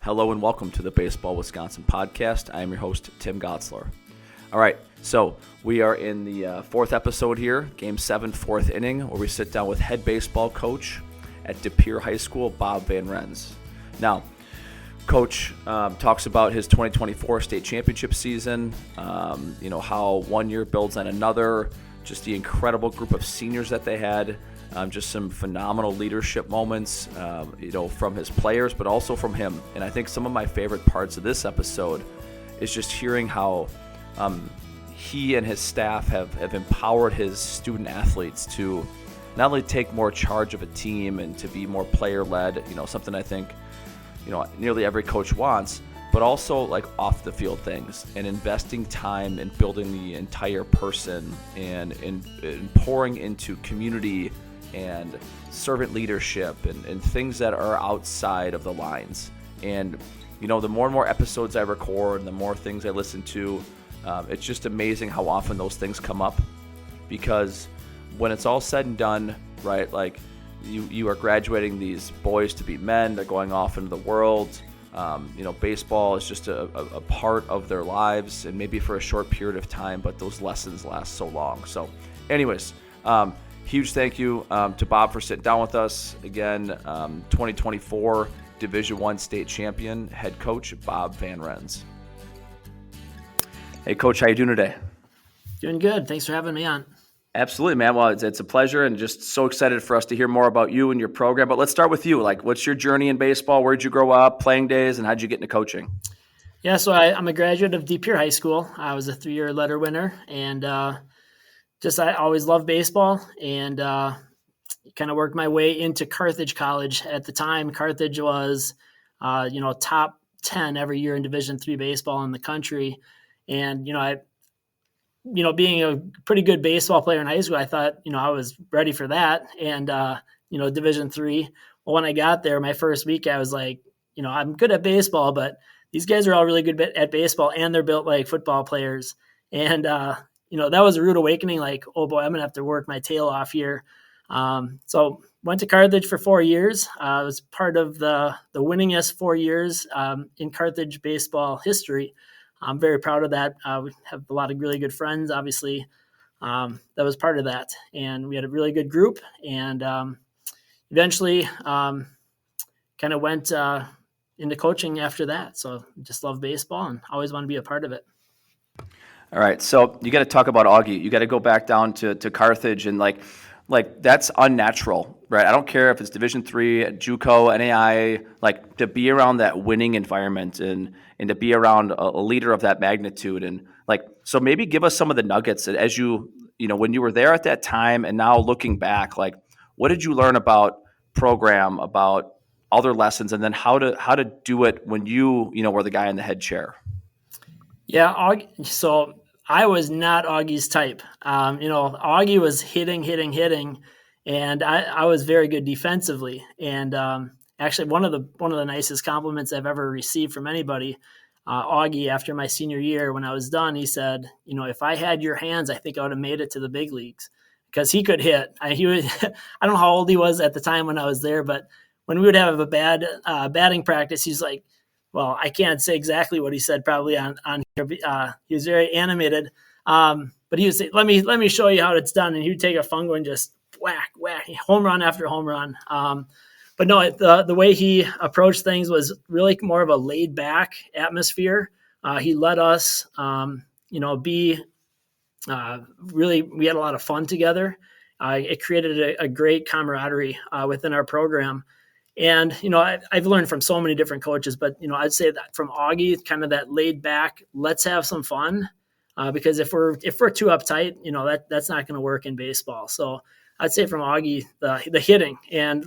Hello and welcome to the Baseball Wisconsin podcast. I am your host, Tim Gotzler. All right, so we are in the fourth episode here, Game 7, fourth inning, where we sit down with head baseball coach at DePere High School, Bob Van Rens. Now, Coach talks about his 2024 state championship season, how one year builds on another, just the incredible group of seniors that they had, just some phenomenal leadership moments, from his players, but also from him. And I think some of my favorite parts of this episode is just hearing how he and his staff have empowered his student athletes to not only take more charge of a team and to be more player-led, something I think nearly every coach wants, but also like off the field things and investing time in building the entire person and pouring into community and servant leadership and things that are outside of the lines. And, the more and more episodes I record, the more things I listen to, it's just amazing how often those things come up, because when it's all said and done, right, like you are graduating these boys to be men, they're going off into the world. Baseball is just a part of their lives, and maybe for a short period of time, but those lessons last so long. So anyways, huge thank you to Bob for sitting down with us. Again, 2024 Division I state champion, head coach Bob Van Rens. Hey, Coach, how you doing today? Doing good. Thanks for having me on. Absolutely, man. Well, it's a pleasure, and just so excited for us to hear more about you and your program. But let's start with you. Like, what's your journey in baseball? Where'd you grow up, playing days, and how'd you get into coaching? Yeah, so I'm a graduate of DePere High School. I was a 3-year letter winner, and I always loved baseball, and kind of worked my way into Carthage College. At the time, Carthage was, top 10 every year in Division III baseball in the country. And, being a pretty good baseball player in high school, I thought, I was ready for that. And, Division III. Well, when I got there, my first week, I was like, I'm good at baseball, but these guys are all really good at baseball, and they're built like football players. And, that was a rude awakening, like, oh boy, I'm going to have to work my tail off here. So went to Carthage for 4 years. I was part of the winningest 4 years in Carthage baseball history. I'm very proud of that. We have a lot of really good friends, obviously, that was part of that. And we had a really good group, and eventually kind of went into coaching after that. So just love baseball and always want to be a part of it. All right, so you got to talk about Augie. You got to go back down to Carthage, and like that's unnatural, right? I don't care if it's Division III, JUCO, NAIA, like to be around that winning environment and to be around a leader of that magnitude. And like, so maybe give us some of the nuggets that as when you were there at that time and now looking back, like what did you learn about program, about other lessons, and then how to do it when you were the guy in the head chair? Yeah, so I was not Augie's type. Augie was hitting, and I was very good defensively. And actually, one of the nicest compliments I've ever received from anybody, Augie, after my senior year, when I was done, he said, if I had your hands, I think I would have made it to the big leagues, because he could hit. I don't know how old he was at the time when I was there, but when we would have a bad batting practice, he's like, well, I can't say exactly what he said probably on here. He was very animated, but he would say, let me show you how it's done. And he would take a fungo and just whack, home run after home run. But no, the way he approached things was really more of a laid back atmosphere. He let us, be really, we had a lot of fun together. It created a great camaraderie within our program. And, I've learned from so many different coaches, but, I'd say that from Augie, kind of that laid back, let's have some fun, because if we're too uptight, that's not going to work in baseball. So I'd say from Augie, the hitting, and,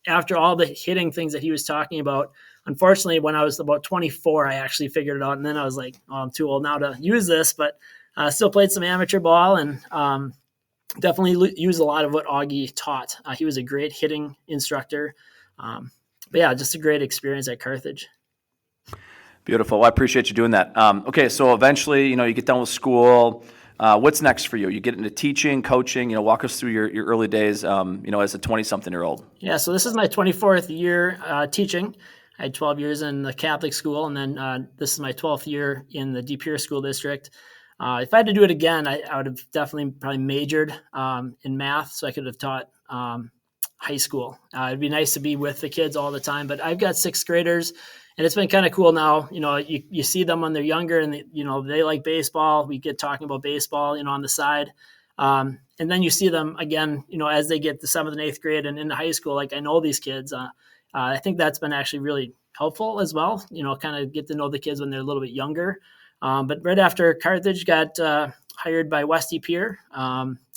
after all the hitting things that he was talking about, unfortunately, when I was about 24, I actually figured it out. And then I was like, oh, I'm too old now to use this, but still played some amateur ball, and definitely used a lot of what Augie taught. He was a great hitting instructor. But yeah, just a great experience at Carthage. Beautiful. Well, I appreciate you doing that. Okay, so eventually, you get done with school. What's next for you? You get into teaching, coaching. Walk us through your early days. As a 20-something-year-old. Yeah, so this is my 24th year teaching. I had 12 years in the Catholic school, and then this is my 12th year in the DePere School District. If I had to do it again, I would have definitely probably majored in math, so I could have taught high school. It'd be nice to be with the kids all the time, but I've got sixth graders, and it's been kind of cool now. You see them when they're younger, and they like baseball. We get talking about baseball, on the side. And then you see them again, as they get to 7th and 8th grade and into high school. Like, I know these kids. I think that's been actually really helpful as well. Kind of get to know the kids when they're a little bit younger. But right after Carthage got hired by West DePere,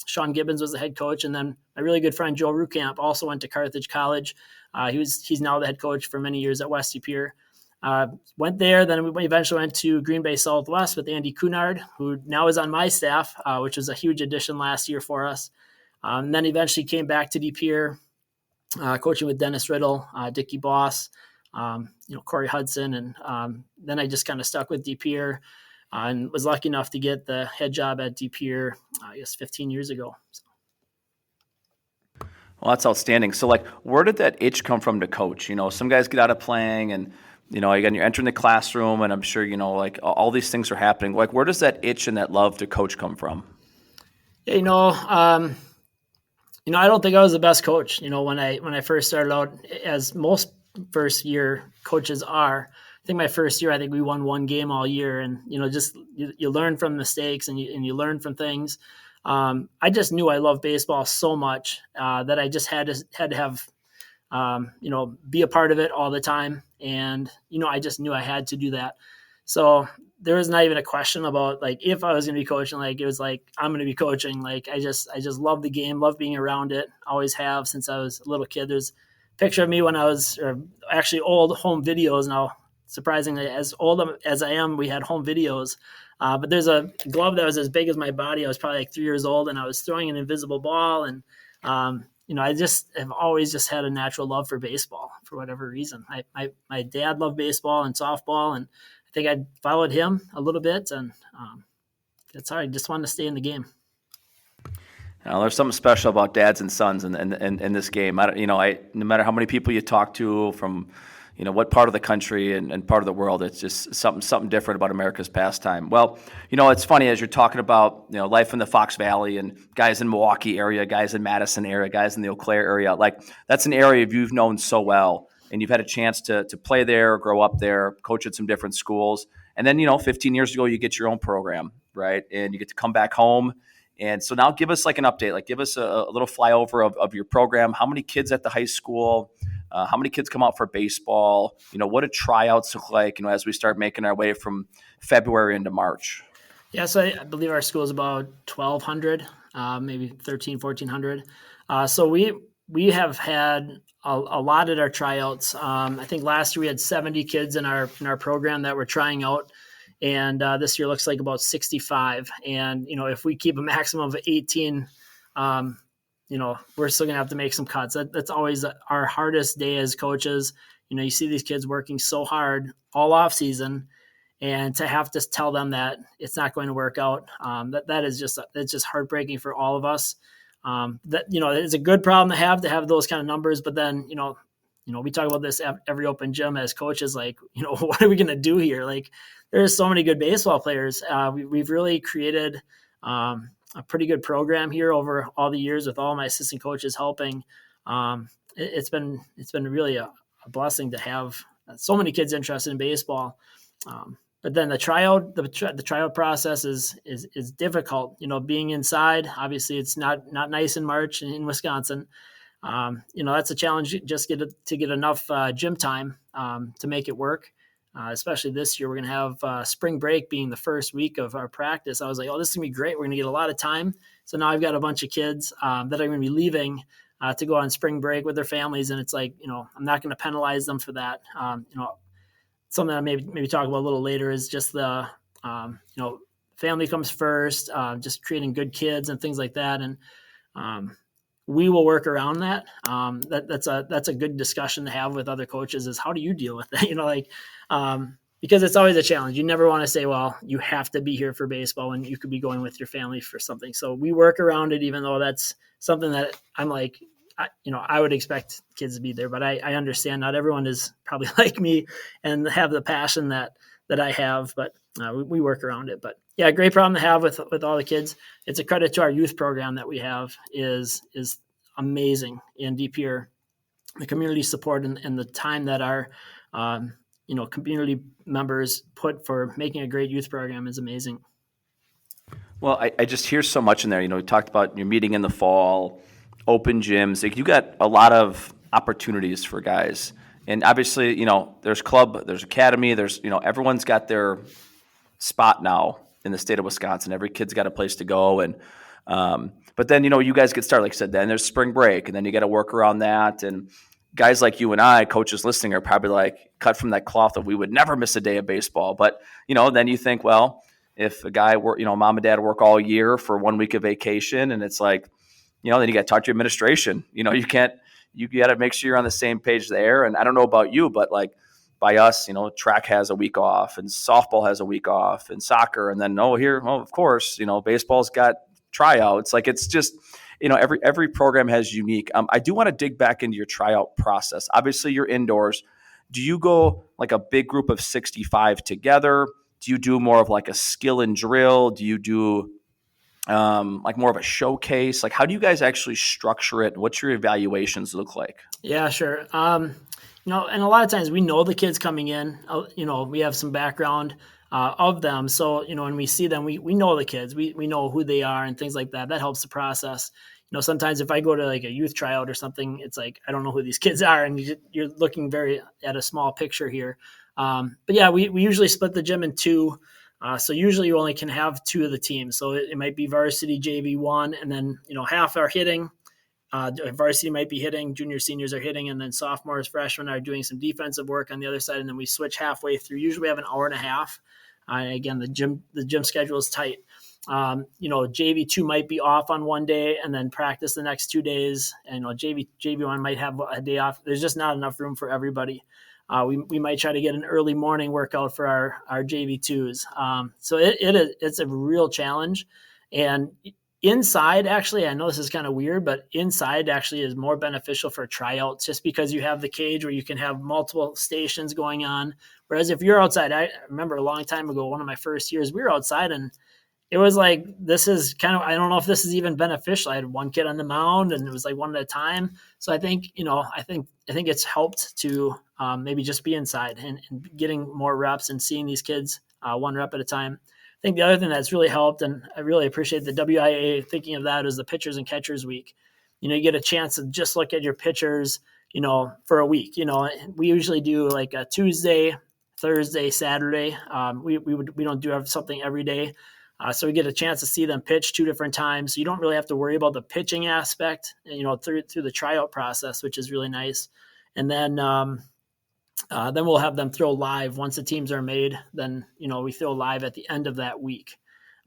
Sean Gibbons was the head coach, and then my really good friend Joe Rukamp also went to Carthage College. He's now the head coach for many years at West DePere. Went there, then we eventually went to Green Bay Southwest with Andy Cunard, who now is on my staff, which was a huge addition last year for us. And then eventually came back to DePere, coaching with Dennis Riddle, Dickie Boss, Corey Hudson. And then I just kind of stuck with DePere and was lucky enough to get the head job at DePere, 15 years ago. So. Well, that's outstanding. So, where did that itch come from to coach? Some guys get out of playing and, again, you're entering the classroom and I'm sure, all these things are happening. Where does that itch and that love to coach come from? Yeah, I don't think I was the best coach. When I first started out, as most first year coaches are, I think my first year, we won one game all year, and just you learn from mistakes and you learn from things. I just knew I loved baseball so much that I just had to have be a part of it all the time, and I just knew I had to do that. So there was not even a question about if I was going to be coaching. It was I'm going to be coaching. I just love the game, love being around it. Always have since I was a little kid. There's a picture of me when I was actually old home videos now. Surprisingly, as old as I am, we had home videos. But there's a glove that was as big as my body. I was probably 3 years old, and I was throwing an invisible ball. And I just have always just had a natural love for baseball for whatever reason. My dad loved baseball and softball, and I think I followed him a little bit, and that's how I just wanted to stay in the game. There's something special about dads and sons in this game. No matter how many people you talk to from, what part of the country and part of the world, it's just something different about America's pastime. Well, it's funny as you're talking about, life in the Fox Valley and guys in Milwaukee area, guys in Madison area, guys in the Eau Claire area. That's an area you've known so well. And you've had a chance to play there, grow up there, coach at some different schools. And then, 15 years ago, you get your own program, right? And you get to come back home. And so now give us an update, give us a little flyover of your program. How many kids at the high school? How many kids come out for baseball? What do tryouts look like, as we start making our way from February into March? Yeah, so I believe our school is about 1,200, maybe 1,400. So we have had a lot at our tryouts. I think last year we had 70 kids in our program that were trying out, and this year looks like about 65. And if we keep a maximum of 18, we're still gonna have to make some cuts. That's always our hardest day as coaches. You see these kids working so hard all off season, and to have to tell them that it's not going to work out, it's just heartbreaking for all of us. It's a good problem to have those kind of numbers, but then, we talk about this at every open gym as coaches, what are we going to do here? There's so many good baseball players. We've really created a pretty good program here over all the years with all my assistant coaches helping. It's been really a blessing to have so many kids interested in baseball. But then the tryout process is difficult. Being inside, obviously, it's not nice in March in Wisconsin. That's a challenge just to get enough gym time to make it work. Especially this year, we're going to have spring break being the first week of our practice. I was like, oh, this is going to be great. We're going to get a lot of time. So now I've got a bunch of kids that are going to be leaving to go on spring break with their families, and it's I'm not going to penalize them for that. Something I maybe talk about a little later is just the, family comes first, just creating good kids and things like that. And we will work around that. That's a good discussion to have with other coaches is how do you deal with that? Because it's always a challenge. You never want to say, well, you have to be here for baseball when you could be going with your family for something. So we work around it, even though that's something that I'm I would expect kids to be there, but I understand not everyone is probably like me and have the passion that I have, but we work around it. But yeah, great problem to have with all the kids. It's a credit to our youth program that we have is amazing in DePere. The community support and the time that our community members put for making a great youth program is amazing. Well, I just hear so much in there. You talked about your meeting in the fall, open gyms. Like, you got a lot of opportunities for guys. And obviously, there's club, there's academy, there's, everyone's got their spot now in the state of Wisconsin. Every kid's got a place to go. And, but then, you guys get started, like I said, then there's spring break, and then you got to work around that. And guys like you and I, coaches listening, are probably like cut from that cloth that we would never miss a day of baseball. But, then you think, well, if a guy work, mom and dad work all year for 1 week of vacation, and it's like, then you got to talk to your administration. You got to make sure you're on the same page there. And I don't know about you, but like by us, track has a week off, and softball has a week off, and soccer. And then, of course, baseball's got tryouts. Like, it's just, every program has unique. I do want to dig back into your tryout process. Obviously, you're indoors. Do you go like a big group of 65 together? Do you do more of like a skill and drill? Do you do like more of a showcase? Like, how do you guys actually structure it? What's your evaluations look like? Yeah, sure. And a lot of times we know the kids coming in, we have some background of them. So, when we see them, we know the kids, we know who they are and things like that. That helps the process. Sometimes if I go to like a youth tryout or something, it's like, I don't know who these kids are, and you're looking very at a small picture here. But yeah, we usually split the gym in two. So usually you only can have two of the teams. So it might be varsity, JV one, and then, half are hitting. Varsity might be hitting, juniors, seniors are hitting, and then sophomores, freshmen are doing some defensive work on the other side. And then we switch halfway through. Usually we have an hour and a half. Again, the gym schedule is tight. JV2 might be off on one day and then practice the next 2 days. And JV1 might have a day off. There's just not enough room for everybody. We might try to get an early morning workout for our JV2s. So it's a real challenge. And inside, actually, I know this is kind of weird, but inside actually is more beneficial for tryouts, just because you have the cage where you can have multiple stations going on. Whereas if you're outside, I remember a long time ago, one of my first years, we were outside, and it was like, this is kind of, I don't know if this is even beneficial. I had one kid on the mound, and it was like one at a time. So I think, I think it's helped to maybe just be inside and getting more reps and seeing these kids one rep at a time. I think the other thing that's really helped, and I really appreciate the WIA thinking of that, is the pitchers and catchers week. You get a chance to just look at your pitchers, for a week. We usually do like a Tuesday, Thursday, Saturday. We don't do something every day. So we get a chance to see them pitch 2 different times. So you don't really have to worry about the pitching aspect, through the tryout process, which is really nice. And then we'll have them throw live once the teams are made. Then, we throw live at the end of that week.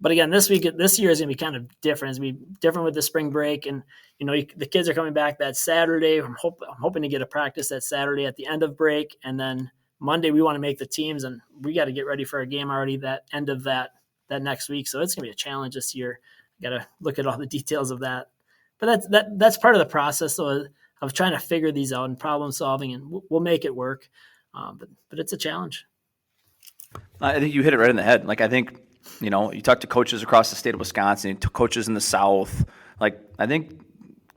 But again, this year is going to be kind of different. It's going to be different with the spring break. And, the kids are coming back that Saturday. I'm hoping to get a practice that Saturday at the end of break. And then Monday, we want to make the teams, and we got to get ready for a game already that end of that next week. So it's going to be a challenge this year. Got to look at all the details of that. But that's part of the process, though, of trying to figure these out and problem solving, and we'll make it work. But it's a challenge. I think you hit it right in the head. Like, I think, you talk to coaches across the state of Wisconsin, to coaches in the South. Like, I think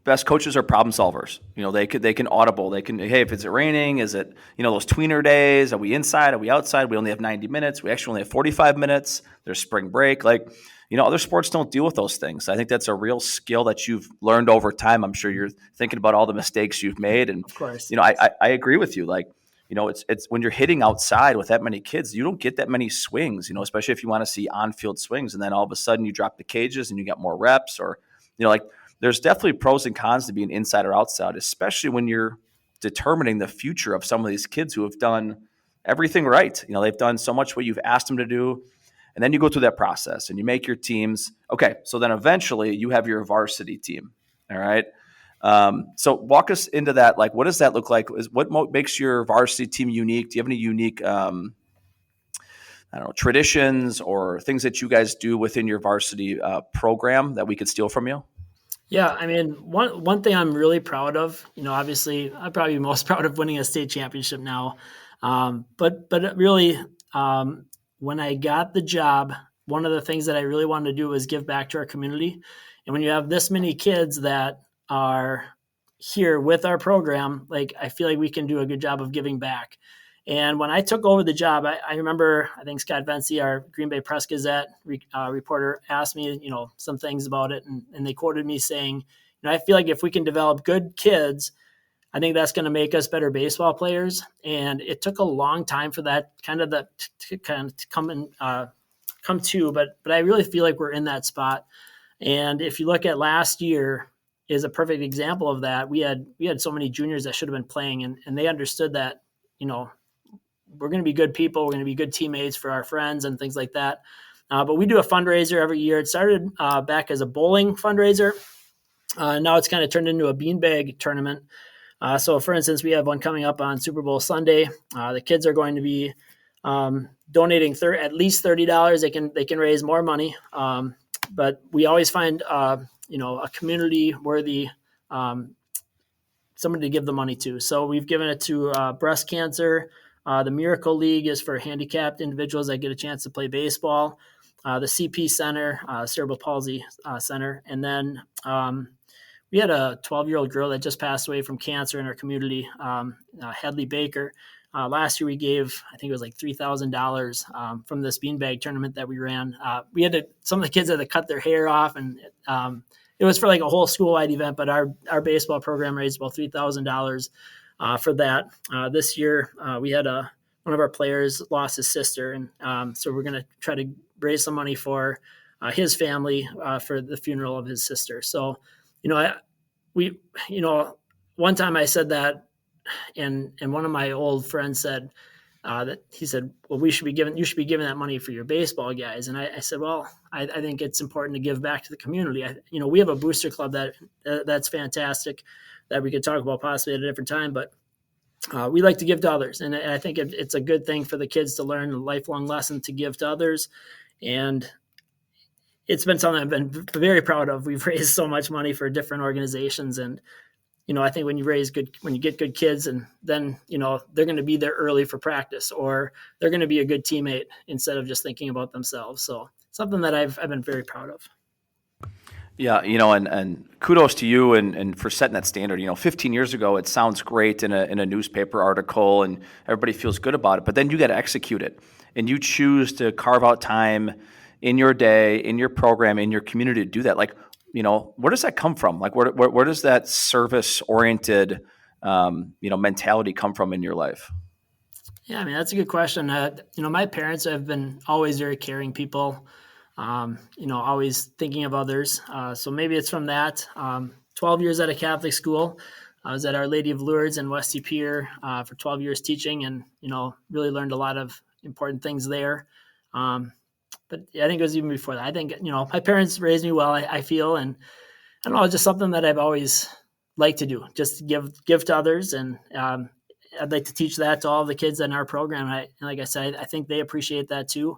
best coaches are problem solvers. They can audible. They can, hey, if it's raining, is it, those tweener days? Are we inside? Are we outside? We only have 90 minutes. We actually only have 45 minutes. There's spring break. Like, other sports don't deal with those things. I think that's a real skill that you've learned over time. I'm sure you're thinking about all the mistakes you've made. And, of course, I agree with you. Like, it's when you're hitting outside with that many kids, you don't get that many swings, especially if you want to see on-field swings. And then all of a sudden you drop the cages and you get more reps, or, like, there's definitely pros and cons to being inside or outside, especially when you're determining the future of some of these kids who have done everything right. They've done so much what you've asked them to do. And then you go through that process and you make your teams. Okay, so then eventually you have your varsity team. All right. So walk us into that. Like, what does that look like? What makes your varsity team unique? Do you have any unique, traditions or things that you guys do within your varsity program that we could steal from you? Yeah, I mean, one thing I'm really proud of, obviously, I'm probably most proud of winning a state championship now. But really, um, when I got the job, one of the things that I really wanted to do was give back to our community. And when you have this many kids that are here with our program, like I feel like we can do a good job of giving back. And when I took over the job, I remember, I think Scott Vency, our Green Bay Press Gazette reporter, asked me, some things about it, and they quoted me saying, I feel like if we can develop good kids, I think that's going to make us better baseball players. And it took a long time for that to come and come to, but I really feel like we're in that spot. And if you look at last year, is a perfect example of that. We had so many juniors that should have been playing, and they understood that, we're going to be good people. We're going to be good teammates for our friends and things like that. But we do a fundraiser every year. It started back as a bowling fundraiser. Now it's kind of turned into a beanbag tournament. So, for instance, we have one coming up on Super Bowl Sunday. The kids are going to be donating at least $30. They can raise more money, but we always find a community worthy somebody to give the money to. So we've given it to breast cancer. The Miracle League is for handicapped individuals that get a chance to play baseball. The CP Center, Cerebral Palsy Center. And then we had a 12-year-old girl that just passed away from cancer in our community, Hadley Baker. Last year we gave, I think it was like $3,000 from this beanbag tournament that we ran. Some of the kids had to cut their hair off, and it was for like a whole school-wide event, but our baseball program raised about $3,000 for that. This year, we had one of our players lost his sister, and so we're going to try to raise some money for his family for the funeral of his sister. So, one time I said that, and one of my old friends said that he said, well, you should be giving that money for your baseball guys. And I said, well, I think it's important to give back to the community. We have a booster club that's fantastic that we could talk about possibly at a different time, but we like to give to others. And I think it's a good thing for the kids to learn a lifelong lesson to give to others. And it's been something I've been very proud of. We've raised so much money for different organizations, and I think when you get good kids, and then, they're going to be there early for practice, or they're going to be a good teammate instead of just thinking about themselves. So something that I've been very proud of. Yeah, and kudos to you and for setting that standard. 15 years ago, it sounds great in a newspaper article, and everybody feels good about it. But then you got to execute it, and you choose to carve out time in your day, in your program, in your community to do that. Like, where does that come from? Like, where does that service-oriented, mentality come from in your life? Yeah, I mean, that's a good question. My parents have been always very caring people, always thinking of others. So maybe it's from that. 12 years at a Catholic school. I was at Our Lady of Lourdes in West DePere for 12 years teaching, and, really learned a lot of important things there. But I think it was even before that. I think, my parents raised me well, I feel, and I don't know, it's just something that I've always liked to do, just give to others. And I'd like to teach that to all the kids in our program. Like I said, I think they appreciate that too.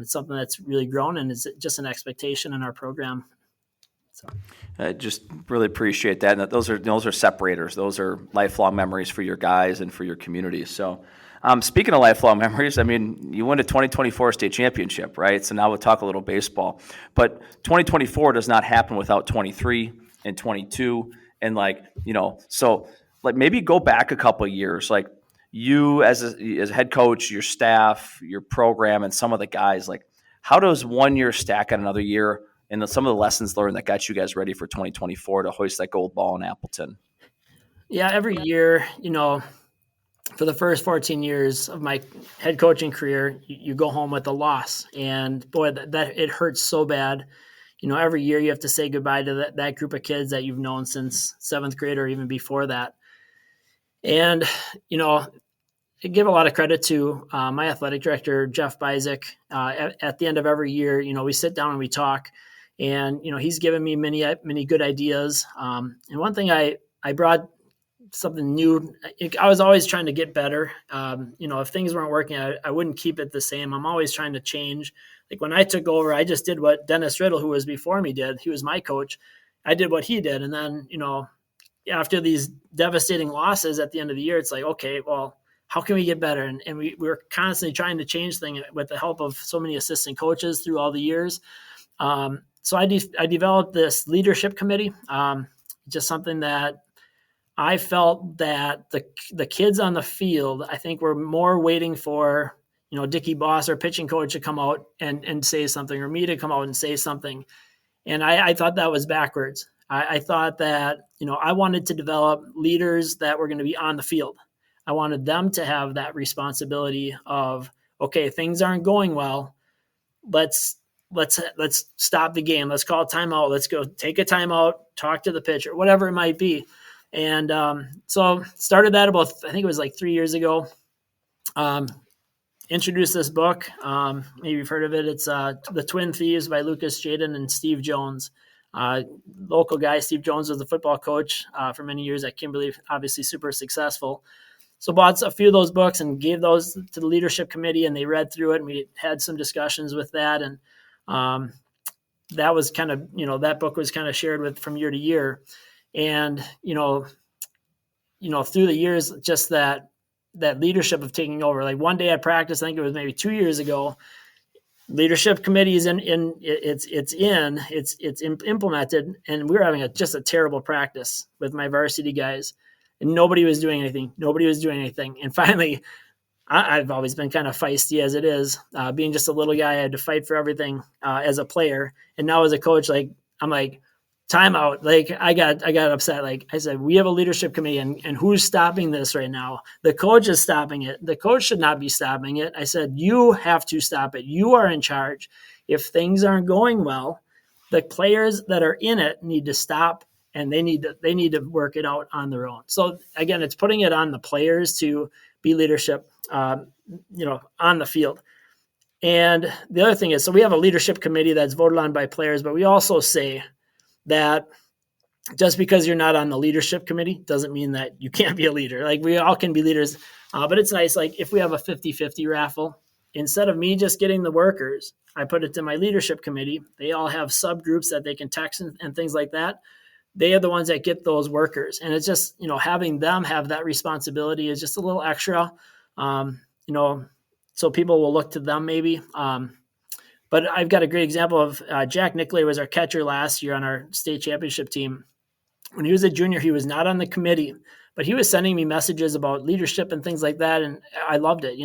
It's something that's really grown, and it's just an expectation in our program. So. I just really appreciate that. And those are separators. Those are lifelong memories for your guys and for your community. So, speaking of lifelong memories, I mean, you won a 2024 state championship, right? So now we'll talk a little baseball. But 2024 does not happen without 23 and 22. And so maybe go back a couple of years. Like, you as a head coach, your staff, your program, and some of the guys, like, how does 1 year stack on another year? And some of the lessons learned that got you guys ready for 2024 to hoist that gold ball in Appleton? Yeah, every year, for the first 14 years of my head coaching career, you go home with a loss. And boy, that it hurts so bad. Every year you have to say goodbye to that group of kids that you've known since seventh grade or even before that. And, I give a lot of credit to my athletic director, Jeff Bizek. At the end of every year, we sit down and we talk. And, he's given me many good ideas. And one thing I brought something new. I was always trying to get better. If things weren't working, I wouldn't keep it the same. I'm always trying to change. Like when I took over, I just did what Dennis Riddle, who was before me, did. He was my coach. I did what he did. And then, after these devastating losses at the end of the year, it's like, okay, well, how can we get better? And we were constantly trying to change things with the help of so many assistant coaches through all the years. So I developed this leadership committee, just something that I felt that the kids on the field, I think, were more waiting for, Dickie Boss, our pitching coach, to come out and say something, or me to come out and say something. And I thought that was backwards. I thought that, I wanted to develop leaders that were going to be on the field. I wanted them to have that responsibility of, okay, things aren't going well. Let's stop the game. Let's call a timeout. Let's go take a timeout, talk to the pitcher, whatever it might be. And so started that about, I think it was like 3 years ago. Introduced this book. Maybe you've heard of it. It's The Twin Thieves by Lucas Jaden and Steve Jones. Local guy. Steve Jones was the football coach for many years at Kimberly, obviously super successful. So bought a few of those books and gave those to the leadership committee, and they read through it, and we had some discussions with that. And that was kind of, that book was kind of shared with from year to year. And, through the years, just that leadership of taking over. Like one day at practice, I think it was maybe 2 years ago, leadership committee is it's implemented, and we were having just a terrible practice with my varsity guys, and nobody was doing anything. And finally, I've always been kind of feisty as it is, being just a little guy. I had to fight for everything as a player, and now as a coach, like I'm like, timeout. Like I got upset. Like I said, we have a leadership committee, and who's stopping this right now? The coach is stopping it. The coach should not be stopping it. I said, you have to stop it. You are in charge. If things aren't going well, the players that are in it need to stop, and they need to work it out on their own. So again, it's putting it on the players to be leadership, on the field. And the other thing is, so we have a leadership committee that's voted on by players, but we also say that just because you're not on the leadership committee doesn't mean that you can't be a leader. Like we all can be leaders, but it's nice. Like if we have a 50-50 raffle, instead of me just getting the workers, I put it to my leadership committee. They all have subgroups that they can text and things like that. They are the ones that get those workers. And it's just, having them have that responsibility is just a little extra, so people will look to them maybe. But I've got a great example of Jack Nickley was our catcher last year on our state championship team. When he was a junior, he was not on the committee, but he was sending me messages about leadership and things like that, and I loved it,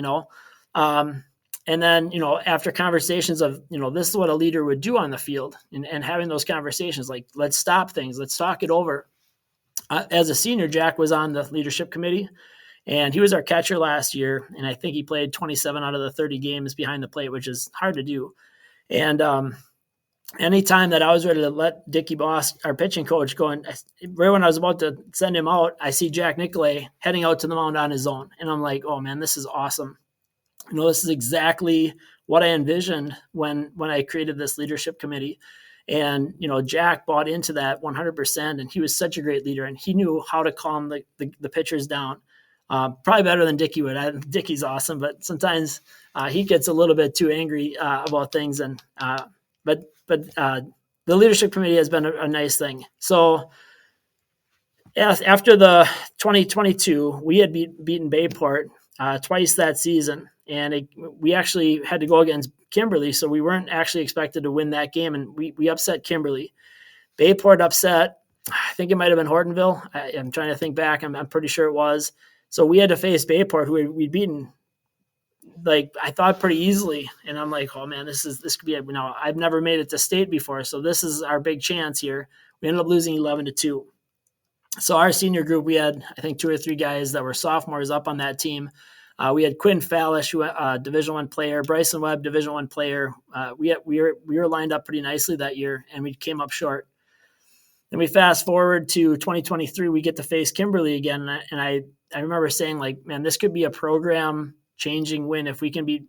And then, after conversations of, this is what a leader would do on the field, and having those conversations, like, let's stop things, let's talk it over. As a senior, Jack was on the leadership committee, and he was our catcher last year, and I think he played 27 out of the 30 games behind the plate, which is hard to do. And anytime that I was ready to let Dickie Boss, our pitching coach, go, and right when I was about to send him out, I see Jack Nickley heading out to the mound on his own. And I'm like, oh, man, this is awesome. This is exactly what I envisioned when I created this leadership committee. And, Jack bought into that 100%, and he was such a great leader, and he knew how to calm the pitchers down. Probably better than Dickie would. Dickie's awesome, but sometimes he gets a little bit too angry about things. And but the leadership committee has been a nice thing. So after the 2022, we had beaten Bayport twice that season, and we actually had to go against Kimberly, so we weren't actually expected to win that game, and we upset Kimberly. Bayport upset, I think it might have been Hortonville. I'm trying to think back. I'm pretty sure it was. So we had to face Bayport, who we'd beaten, like, I thought pretty easily. And I'm like, oh man, this could be, I've never made it to state before, so this is our big chance here. We ended up losing 11-2. So our senior group, we had, I think, 2 or 3 guys that were sophomores up on that team. We had Quinn Fallish, who Division I player, Bryson Webb, Division I player. We were lined up pretty nicely that year, and we came up short. Then we fast forward to 2023, we get to face Kimberly again, and I remember saying, like, man, this could be a program-changing win if we can beat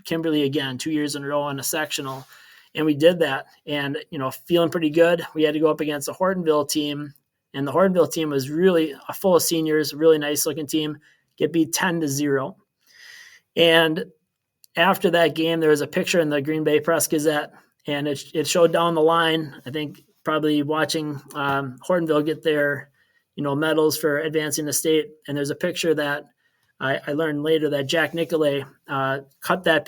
Kimberly again 2 years in a row in a sectional. And we did that, and, feeling pretty good. We had to go up against a Hortonville team, and the Hortonville team was really full of seniors, a really nice-looking team, get beat 10-0. And after that game, there was a picture in the Green Bay Press Gazette, and it showed down the line, I think probably watching Hortonville get their, medals for advancing the state. And there's a picture that I learned later that Jack Nicolay cut that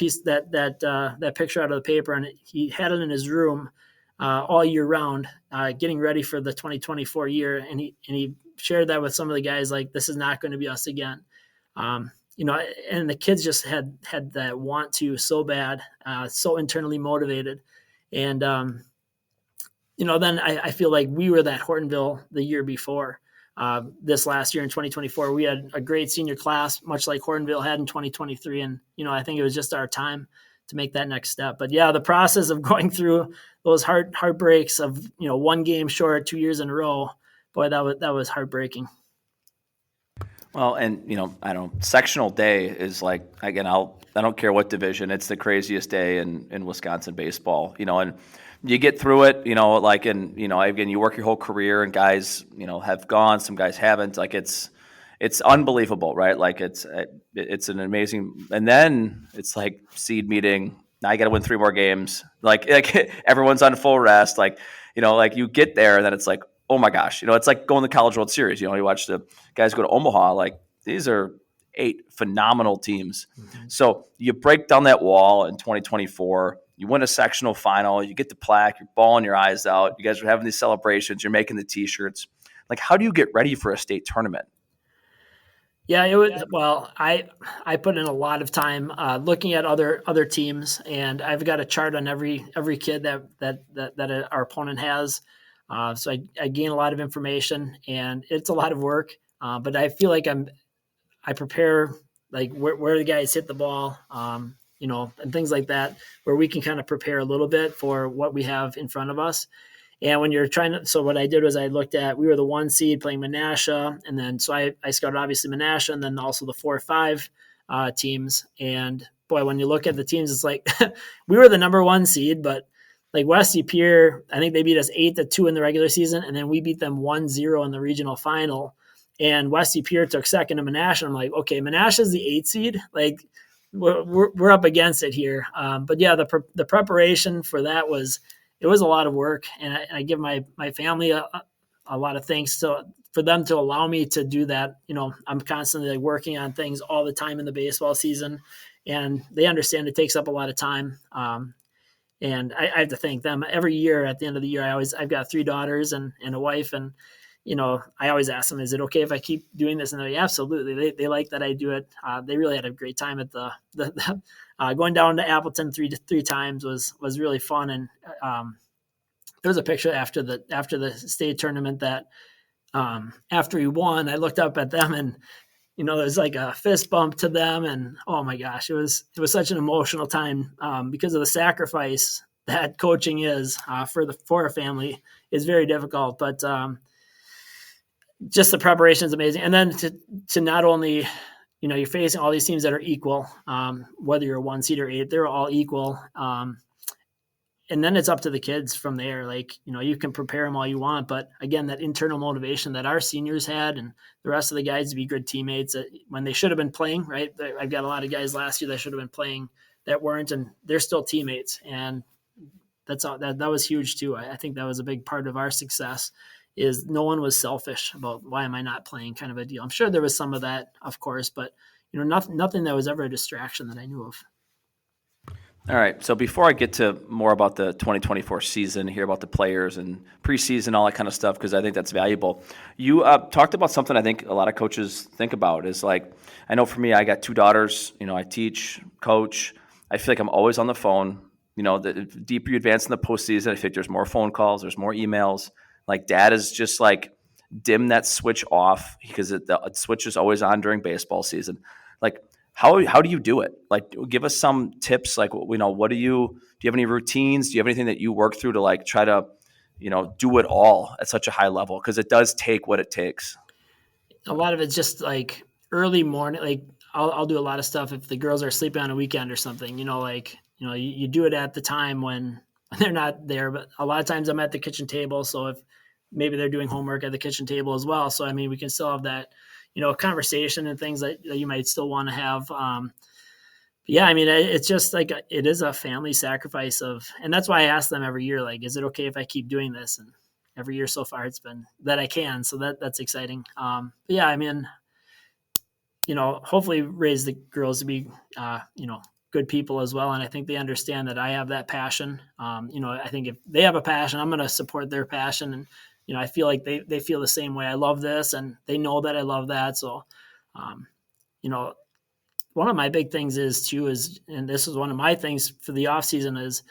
picture out of the paper, and he had it in his room all year round, getting ready for the 2024 year. And he shared that with some of the guys, like, this is not going to be us again. And the kids just had that want to so bad, so internally motivated. And, then I feel like we were that Hortonville the year before. This last year in 2024, we had a great senior class, much like Hortonville had in 2023. And, I think it was just our time to make that next step. But yeah, the process of going through those heartbreaks of, one game short 2 years in a row, boy, that was heartbreaking. Well, and I don't. Sectional day is like, again, I don't care what division. It's the craziest day in Wisconsin baseball. And you get through it. Again, you work your whole career, and guys, have gone. Some guys haven't. Like, it's unbelievable, right? Like, it's an amazing. And then it's like seed meeting. Now you got to win 3 more games. Like everyone's on full rest. Like you get there, and then it's like, oh my gosh, it's like going to the College World Series. You watch the guys go to Omaha. Like, these are 8 phenomenal teams. Mm-hmm. So you break down that wall in 2024. You win a sectional final. You get the plaque. You're bawling your eyes out. You guys are having these celebrations. You're making the T-shirts. Like, how do you get ready for a state tournament? Yeah, it was. Well, I put in a lot of time looking at other teams, and I've got a chart on every kid that our opponent has. So I gain a lot of information, and it's a lot of work. But I feel like I prepare, like, where the guys hit the ball, and things like that, where we can kind of prepare a little bit for what we have in front of us. And when you're so what I did was I looked at, we were the 1 seed playing Menasha. And then, so I scouted obviously Menasha, and then also the 4 or 5 teams. And boy, when you look at the teams, it's like, we were the number 1 seed, but like West DePere, I think they beat us 8-2 in the regular season. And then we beat them 1-0 in the regional final. And West DePere took second to Menasha. I'm like, okay, Menasha's the 8 seed. Like, we're up against it here. But yeah, the preparation for that it was a lot of work, and I give my family a lot of thanks for them to allow me to do that. I'm constantly working on things all the time in the baseball season, and they understand it takes up a lot of time. And I have to thank them every year. At the end of the year, I've got 3 daughters and a wife, and I always ask them, is it okay if I keep doing this? And they're like, absolutely. They like that I do it. They really had a great time at the going down to Appleton three times was really fun. And there was a picture after the state tournament that after he won, I looked up at them, and there's like a fist bump to them, and oh my gosh, it was such an emotional time because of the sacrifice that coaching is for a family is very difficult, but just the preparation is amazing. And then to not only, you're facing all these teams that are equal, whether you're 1 seed or 8, they're all equal. And then it's up to the kids from there. Like, you can prepare them all you want, but again, that internal motivation that our seniors had and the rest of the guys to be good teammates when they should have been playing, right? I've got a lot of guys last year that should have been playing that weren't, and they're still teammates. And that was huge too. I think that was a big part of our success. Is no one was selfish about why am I not playing kind of a deal. I'm sure there was some of that, of course, but nothing that was ever a distraction that I knew of. All right. So before I get to more about the 2024 season, hear about the players and preseason, all that kind of stuff, because I think that's valuable. You talked about something I think a lot of coaches think about is like, I know for me, I got 2 daughters, I teach, coach. I feel like I'm always on the phone. The deeper you advance in the postseason, I think there's more phone calls, there's more emails. Like, dad is just like dim that switch off because the switch is always on during baseball season. Like, how do you do it? Like, give us some tips. Like, what do you have any routines? Do you have anything that you work through to like try to, do it all at such a high level? Because it does take what it takes. A lot of it's just like early morning. Like, I'll do a lot of stuff if the girls are sleeping on a weekend or something. You do it at the time when they're not there. But a lot of times I'm at the kitchen table, so if maybe they're doing homework at the kitchen table as well. So, we can still have that, conversation and things that you might still want to have. It's just like, it is a family sacrifice and that's why I ask them every year, like, is it okay if I keep doing this? And every year so far it's been that I can. So that's exciting. But yeah, I mean, hopefully raise the girls to be, good people as well. And I think they understand that I have that passion. I think if they have a passion, I'm going to support their passion. And, I feel like they feel the same way. I love this and they know that I love that. So, one of my big things and this is one of my things for the off season is,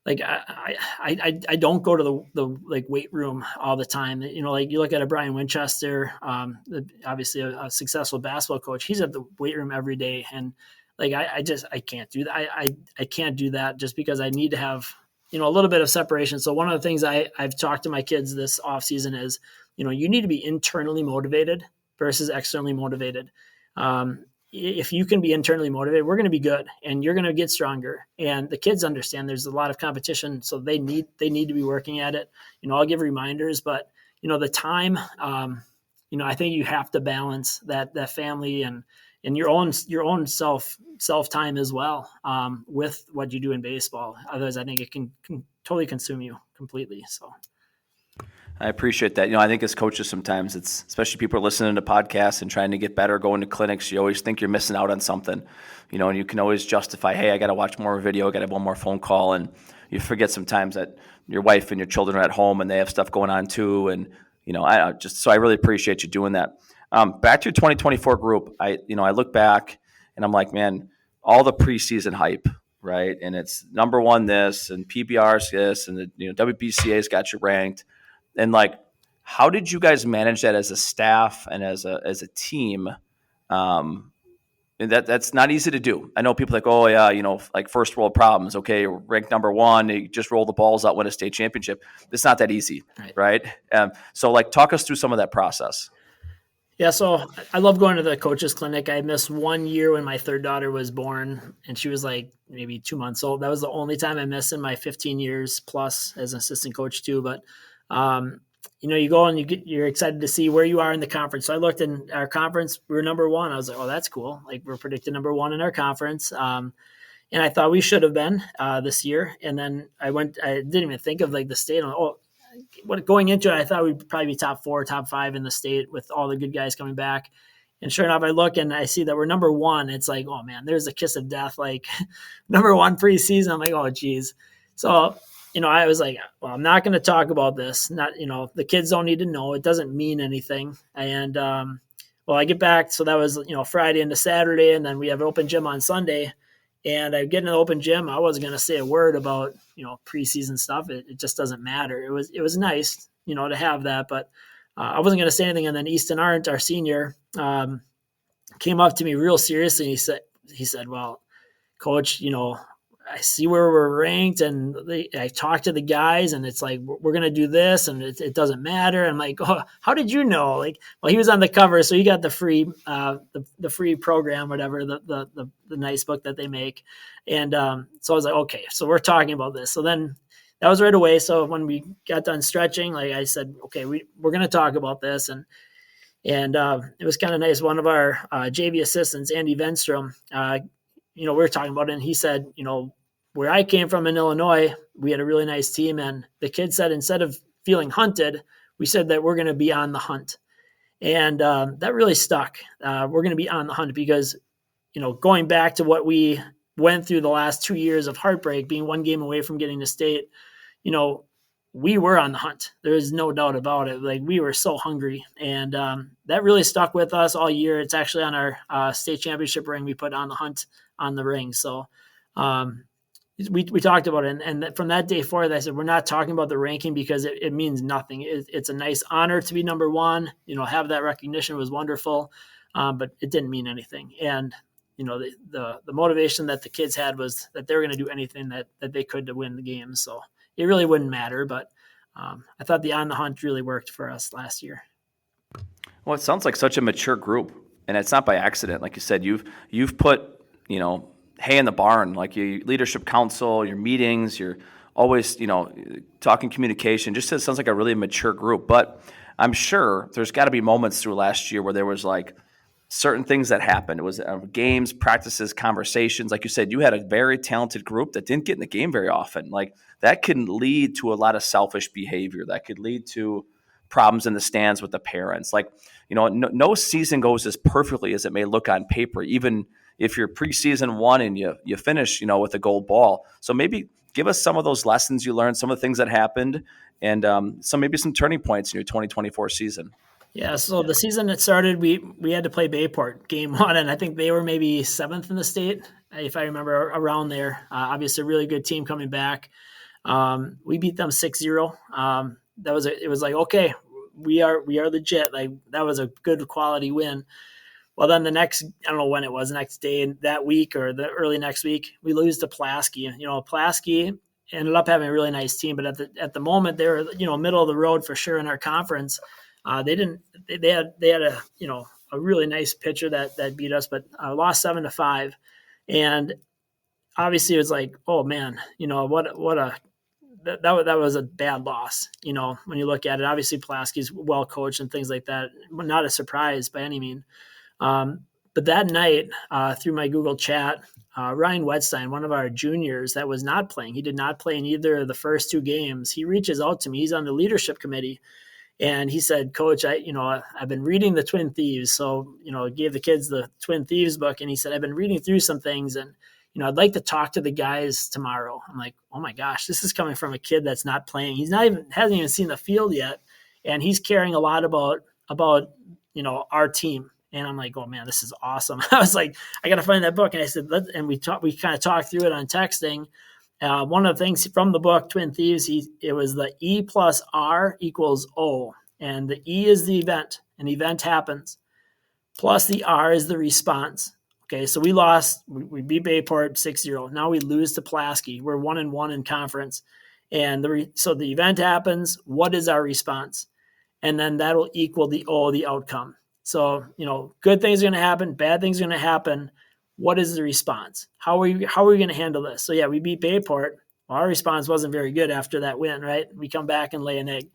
like I don't go to the like weight room all the time. Like you look at a Brian Winchester, obviously a successful basketball coach. He's at the weight room every day, and like I can't do that. I can't do that just because I need to have a little bit of separation. So one of the things I've talked to my kids this off season is you need to be internally motivated versus externally motivated. If you can be internally motivated, we're going to be good and you're going to get stronger. And the kids understand there's a lot of competition, so they need to be working at it. I'll give reminders, but the time, I think you have to balance that family and your own self time as well, with what you do in baseball. Otherwise, I think it can totally consume you completely. So. I appreciate that. I think as coaches sometimes it's, especially people are listening to podcasts and trying to get better, going to clinics, you always think you're missing out on something, and you can always justify, hey, I got to watch more video, I got to have one more phone call. And you forget sometimes that your wife and your children are at home and they have stuff going on too. And, so I really appreciate you doing that. Back to your 2024 group. I look back and I'm like, man, all the preseason hype, right? And it's number one this and PBR's this and the WBCA's got you ranked. And like, how did you guys manage that as a staff and as a team? And that's not easy to do. I know people like, oh yeah, like first world problems. Okay, ranked number one, you just roll the balls out, win a state championship. It's not that easy, right? So like, talk us through some of that process. Yeah, so I love going to the coaches clinic. I missed 1 year when my third daughter was born, and she was like maybe 2 months old. That was the only time I missed in my 15 years plus as an assistant coach too. But you go and you're excited to see where you are in the conference. So I looked in our conference, we were number one. I was like, oh, that's cool. Like we're predicted number one in our conference. And I thought we should have been this year. And then I didn't even think of like the state. Going into it, I thought we'd probably be top 4, top 5 in the state with all the good guys coming back. And sure enough, I look and I see that we're number one. It's like, oh man, there's a kiss of death, like number one preseason. I'm like, oh geez. So, I was like, well, I'm not going to talk about this. Not, the kids don't need to know. It doesn't mean anything. And, I get back. So that was, Friday into Saturday. And then we have open gym on Sunday. And I get in the open gym. I wasn't going to say a word about, preseason stuff. It just doesn't matter. It was nice, to have that. But I wasn't going to say anything. And then Easton Arndt, our senior, came up to me real seriously. And he said, well, Coach, I see where we're ranked, and I talked to the guys, and it's like, we're going to do this, and it doesn't matter. I'm like, oh, how did you know? Like, well, he was on the cover, so he got the free, the free program, whatever, the nice book that they make. And so I was like, okay, so we're talking about this. So then that was right away. So when we got done stretching, like I said, okay, we're going to talk about this. And it was kind of nice. One of our JV assistants, Andy Venstrom, we were talking about it, and he said, where I came from in Illinois, we had a really nice team. And the kid said, instead of feeling hunted, we said that we're going to be on the hunt. And that really stuck. We're going to be on the hunt because, going back to what we went through the last 2 years of heartbreak, being one game away from getting to state, we were on the hunt. There is no doubt about it. Like, we were so hungry. And that really stuck with us all year. It's actually on our state championship ring. We put on the hunt on the ring. So we talked about it. And from that day forward, I said, we're not talking about the ranking because it means nothing. It's a nice honor to be number one. Have that recognition was wonderful, but it didn't mean anything. And, the motivation that the kids had was that they were going to do anything that they could to win the game. So it really wouldn't matter. But I thought the on the hunt really worked for us last year. Well, it sounds like such a mature group, and it's not by accident. Like you said, you've put, hay in the barn, like your leadership council, your meetings, you're always, talking communication. Just sounds like a really mature group. But I'm sure there's got to be moments through last year where there was like, certain things that happened. It was games, practices, conversations. Like you said, you had a very talented group that didn't get in the game very often. Like that can lead to a lot of selfish behavior. That could lead to problems in the stands with the parents. Like, no season goes as perfectly as it may look on paper, even if you're preseason one and you finish, with a gold ball. So maybe give us some of those lessons you learned, some of the things that happened, and maybe some turning points in your 2024 season. Yeah, so the season that started, we had to play Bayport game one, and I think they were maybe 7th in the state, if I remember, around there. Obviously, a really good team coming back. We beat them 6-0. It was like, okay, we are legit. Like that was a good quality win. Well, then the next, I don't know when it was, the next day, that week or the early next week, we lose to Pulaski. Pulaski ended up having a really nice team, but at the moment they were, middle of the road for sure in our conference. They had a really nice pitcher that beat us, but lost 7-5. And obviously it was like, oh man, that was a bad loss. When you look at it, obviously Pulaski's well coached and things like that. Not a surprise by any means. But that night, through my Google chat, Ryan Wetstein, one of our juniors that was not playing, he did not play in either of the first 2 games. He reaches out to me. He's on the leadership committee. And he said, Coach, I've been reading the Twin Thieves. So, gave the kids the Twin Thieves book. And he said, I've been reading through some things and, I'd like to talk to the guys tomorrow. I'm like, oh my gosh, this is coming from a kid that's not playing. Hasn't even seen the field yet. And he's caring a lot about, our team. And I'm like, oh man, this is awesome. I was like, I got to find that book. And I said, we kind of talked through it on texting. One of the things from the book, Twin Thieves, it was the E plus R equals O. And the E is the event. An event happens. Plus the R is the response. Okay, so we lost. We beat Bayport 6-0. Now we lose to Pulaski. We're 1-1 in conference. And so the event happens. What is our response? And then that'll equal the O, the outcome. So, good things are going to happen. Bad things are going to happen. What is the response? How are we going to handle this? So yeah, we beat Bayport. Well, our response wasn't very good after that win, right? We come back and lay an egg.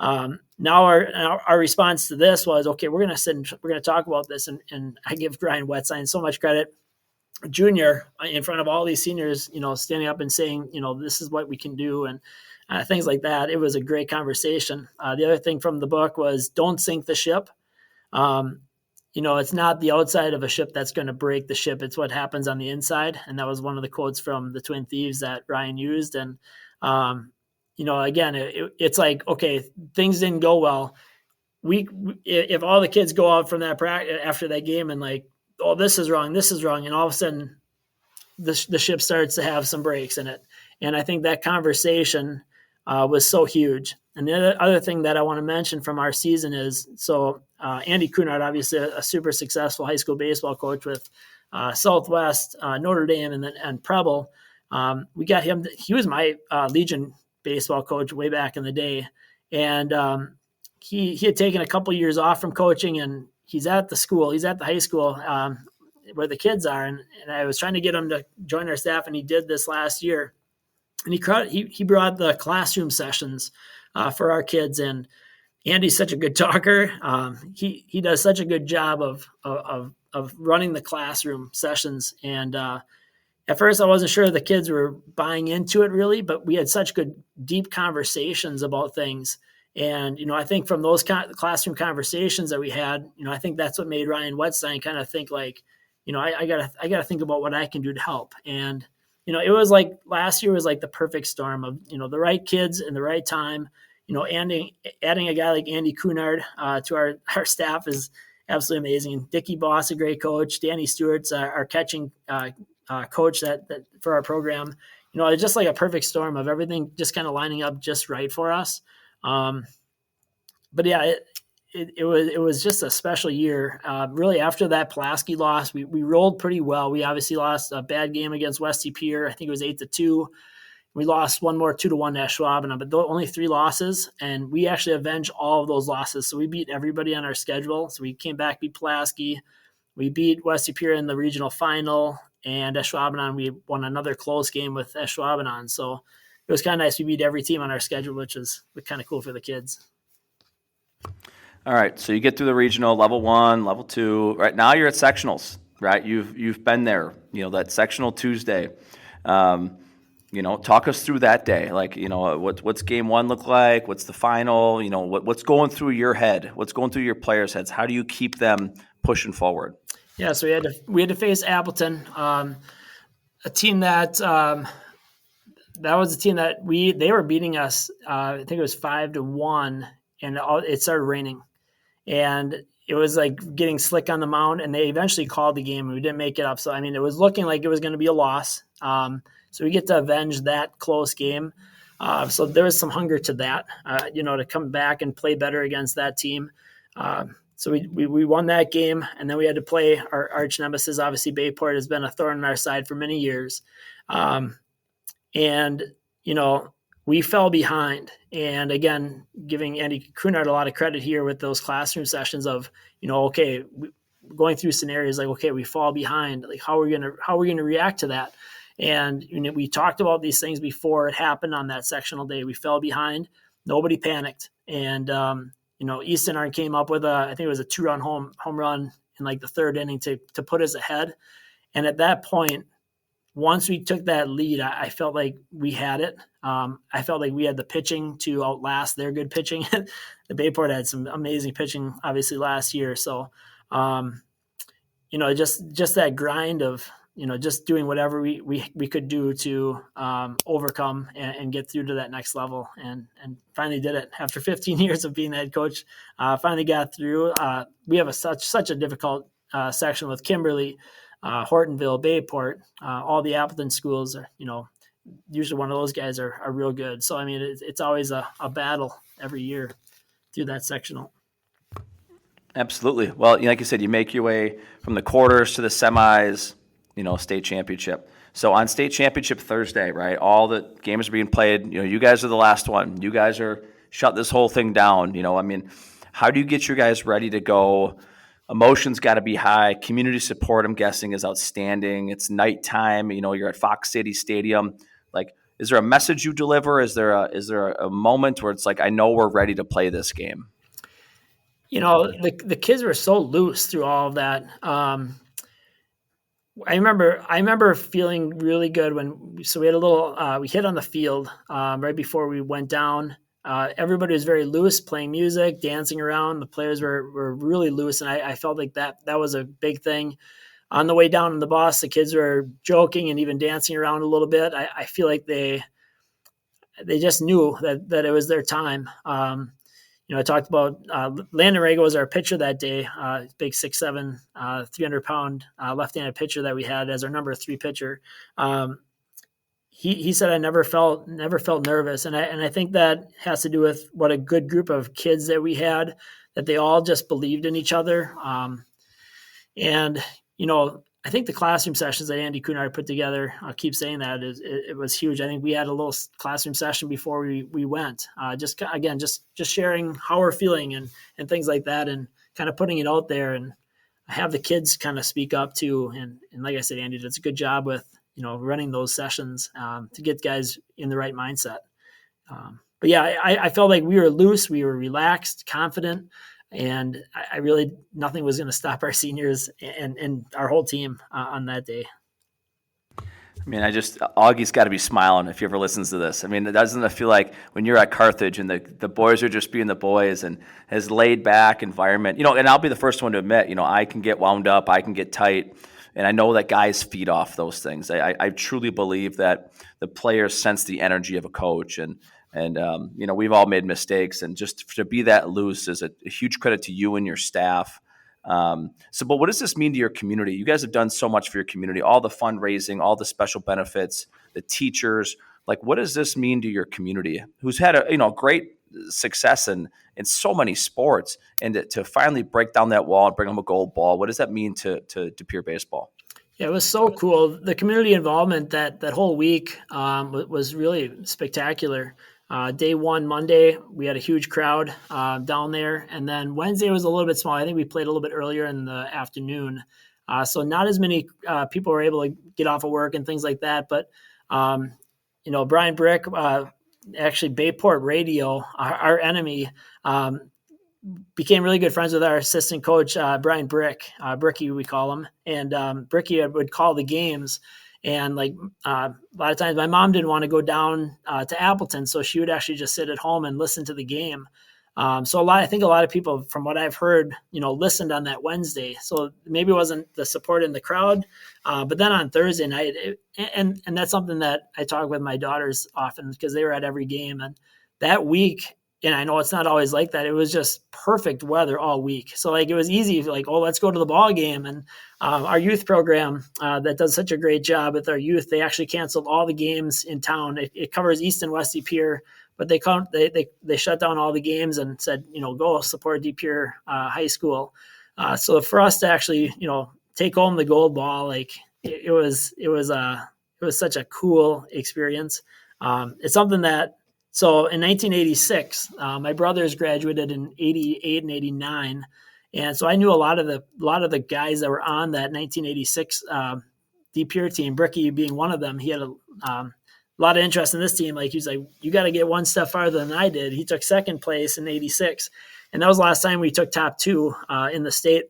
Now our response to this was, okay, we're going to sit and we're going to talk about this. And I give Ryan Wetstein so much credit, junior, in front of all these seniors, standing up and saying, this is what we can do. And things like that. It was a great conversation. The other thing from the book was don't sink the ship. It's not the outside of a ship that's going to break the ship. It's what happens on the inside. And that was one of the quotes from the Twin Thieves that Ryan used. And, again, it's like, okay, things didn't go well. If all the kids go out from that practice after that game and like, oh, this is wrong. And all of a sudden the ship starts to have some breaks in it. And I think that conversation was so huge. And the other thing that I want to mention from our season is, Andy Cunard, obviously a super successful high school baseball coach with Southwest, Notre Dame, and Preble. We got him. He was my Legion baseball coach way back in the day. And he had taken a couple years off from coaching, and he's at the high school where the kids are. And I was trying to get him to join our staff, and he did this last year. And he brought the classroom sessions for our kids. And Andy's such a good talker. He does such a good job of running the classroom sessions. And at first I wasn't sure the kids were buying into it really, but we had such good, deep conversations about things. And, I think from those classroom conversations that we had, I think that's what made Ryan Wetstein kind of think like, I gotta think about what I can do to help. And, it was like last year was like the perfect storm of, the right kids in the right time. Adding a guy like Andy Cunard to our staff is absolutely amazing. Dickie Boss, a great coach. Danny Stewart's our catching coach that for our program. It's just like a perfect storm of everything just kind of lining up just right for us. But yeah, it was just a special year. Really, after that Pulaski loss, we rolled pretty well. We obviously lost a bad game against West DePere. I think it was 8-2. We lost one more 2-1 to Ashwaubenon, but only 3 losses, and we actually avenged all of those losses. So we beat everybody on our schedule. So we came back, beat Pulaski. We beat West DePere in the regional final, and Ashwaubenon, we won another close game with Ashwaubenon. So it was kind of nice. We beat every team on our schedule, which was kind of cool for the kids. All right, so you get through the regional, level 1, level 2. Right now, you're at sectionals. Right, you've been there. That sectional Tuesday. Talk us through that day. Like, what's game 1 look like? What's the final? What's going through your head? What's going through your players' heads? How do you keep them pushing forward? Yeah, so we had to face Appleton, a team that was a team that they were beating us. I think it was 5-1, and it started raining, and it was like getting slick on the mound. And they eventually called the game, and we didn't make it up. So it was looking like it was going to be a loss. So we get to avenge that close game. So there was some hunger to that, to come back and play better against that team. So we won that game, and then we had to play our arch nemesis. Obviously, Bayport has been a thorn in our side for many years. And we fell behind. And again, giving Andy Kunard a lot of credit here with those classroom sessions of, going through scenarios like, okay, we fall behind. Like, how are we gonna react to that? And we talked about these things before it happened on that sectional day. We fell behind. Nobody panicked. And Easton came up with I think it was a 2-run home run in like the third inning to put us ahead. And at that point, once we took that lead, I felt like we had it. I felt like we had the pitching to outlast their good pitching. The Bayport had some amazing pitching, obviously, last year. So, just that grind of, just doing whatever we could do to overcome and get through to that next level, and finally did it after 15 years of being the head coach. Finally got through. We have such a difficult section with Kimberly, Hortonville, Bayport. All the Appleton schools are, usually one of those guys are real good. So it's always a battle every year through that sectional. Absolutely. Well, like you said, you make your way from the quarters to the semis, state championship. So on state championship Thursday, right, all the games are being played. You guys are the last one. You guys are shut this whole thing down. How do you get your guys ready to go? Emotions got to be high. Community support, I'm guessing, is outstanding. It's nighttime. You're at Fox City Stadium. Like, is there a message you deliver? Is there a moment where it's like, I know we're ready to play this game? The kids were so loose through all of that. I remember feeling really good we had a little, we hit on the field right before we went down. Everybody was very loose, playing music, dancing around. The players were really loose, and I felt like that was a big thing. On the way down in the bus, the kids were joking and even dancing around a little bit. I feel like they just knew that it was their time. I talked about Landon Rago was our pitcher that day, big 6'7", 300-pound left-handed pitcher that we had as our number 3 pitcher. He said, I never felt nervous. And I think that has to do with what a good group of kids that we had, that they all just believed in each other. I think the classroom sessions that Andy Kunard put together, I'll keep saying that, it was huge. I think we had a little classroom session before we went, just sharing how we're feeling and things like that, and kind of putting it out there, and have the kids kind of speak up too. And like I said, Andy does a good job with, running those sessions to get guys in the right mindset. But yeah, I felt like we were loose, we were relaxed, confident, and I really, nothing was going to stop our seniors and our whole team on that day. Augie's got to be smiling if he ever listens to this. Doesn't it feel like when you're at Carthage and the boys are just being the boys, and his laid back environment, and I'll be the first one to admit, I can get wound up, I can get tight. And I know that guys feed off those things. I truly believe that the players sense the energy of a coach, and we've all made mistakes, and just to be that loose is a huge credit to you and your staff. But what does this mean to your community? You guys have done so much for your community, all the fundraising, all the special benefits, the teachers. Like, what does this mean to your community, who's had a great success in so many sports, and to finally break down that wall and bring them a gold ball? What does that mean to DePere baseball? Yeah, it was so cool. The community involvement that whole week was really spectacular. Day 1, Monday, we had a huge crowd down there. And then Wednesday was a little bit small. I think we played a little bit earlier in the afternoon. So not as many people were able to get off of work and things like that. But, Brian Brick, actually Bayport Radio, our enemy, became really good friends with our assistant coach, Brian Bricky, we call him. And Bricky would call the games. And like a lot of times my mom didn't want to go down to Appleton, so she would actually just sit at home and listen to the game. So I think a lot of people, from what I've heard, listened on that Wednesday. So maybe it wasn't the support in the crowd, but then on Thursday night, and that's something that I talk with my daughters often because they were at every game. And that week, and I know it's not always like that, it was just perfect weather all week. So like it was easy, like, oh, let's go to the ball game. And our youth program that does such a great job with our youth, they actually canceled all the games in town. It covers East and West DePere, but they shut down all the games and said, go support DePere High School. So for us to actually, take home the gold ball, like it was such a cool experience. It's something that, so in 1986, my brothers graduated in 88 and 89. And so I knew a lot of the guys that were on that 1986 DePere team, Bricky being one of them. He had a lot of interest in this team. Like, he was like, you got to get one step farther than I did. He took second place in 86. And that was the last time we took top two in the state.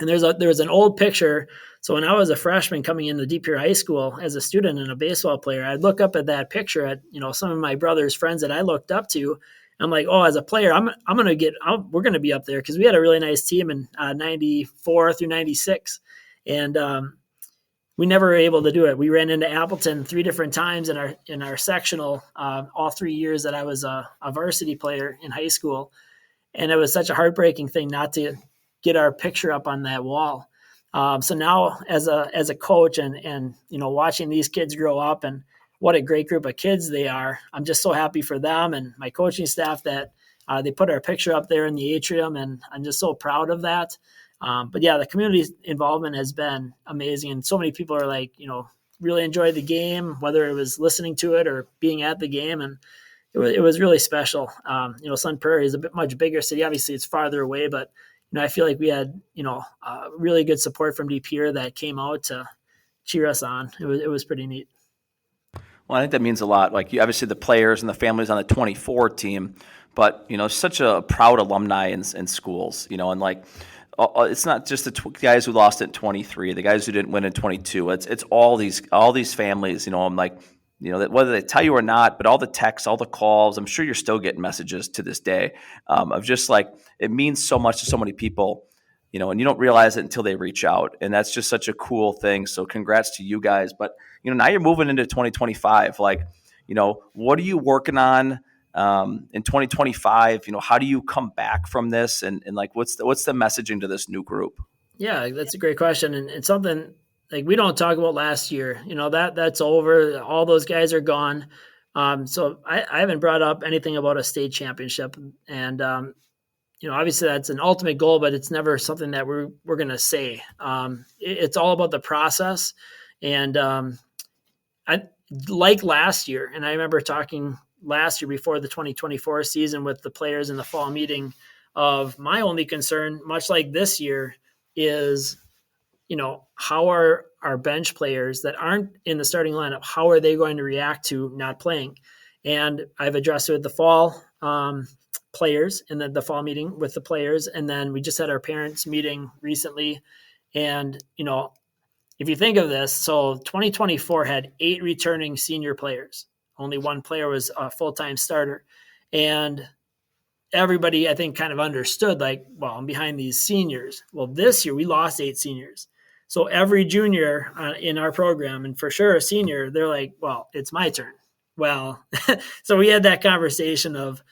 And there was an old picture. So when I was a freshman coming into DePere High School as a student and a baseball player, I'd look up at that picture at, some of my brother's friends that I looked up to. I'm like, oh, as a player, we're going to be up there, because we had a really nice team in 94 through 96. And we never were able to do it. We ran into Appleton 3 different times in our sectional all 3 years that I was a varsity player in high school. And it was such a heartbreaking thing not to get our picture up on that wall. So now as a coach and watching these kids grow up and what a great group of kids they are, I'm just so happy for them and my coaching staff that they put our picture up there in the atrium, and I'm just so proud of that. But yeah, the community involvement has been amazing, and so many people are like, really enjoyed the game, whether it was listening to it or being at the game, and it was really special. Sun Prairie is a bit much bigger city. Obviously, it's farther away, but I feel like we had really good support from DePere that came out to cheer us on. It was pretty neat. Well, I think that means a lot. Like, obviously the players and the families on the 24 team, but such a proud alumni in schools. And like, it's not just the guys who lost it in 23, the guys who didn't win in 22. It's all these families. I'm like, that whether they tell you or not, but all the texts, all the calls, I'm sure you're still getting messages to this day of just like, it means so much to so many people, and you don't realize it until they reach out. And that's just such a cool thing. So congrats to you guys. But, now you're moving into 2025. Like, what are you working on in 2025? How do you come back from this? And like, what's the messaging to this new group? Yeah, that's a great question. And it's something, like, we don't talk about last year, that's over. All those guys are gone. So I haven't brought up anything about a state championship. And, obviously that's an ultimate goal, but it's never something that we're going to say. It's all about the process. And I like last year. And I remember talking last year before the 2024 season with the players in the fall meeting of my only concern, much like this year, is how are our bench players that aren't in the starting lineup, how are they going to react to not playing? And I've addressed it with the fall players and then the fall meeting with the players. And then we just had our parents meeting recently. And, if you think of this, so 2024 had 8 returning senior players. Only 1 player was a full-time starter. And everybody, I think, kind of understood, like, well, I'm behind these seniors. Well, this year we lost 8 seniors. So every junior in our program, and for sure a senior, they're like, well, it's my turn. Well, so we had that conversation of,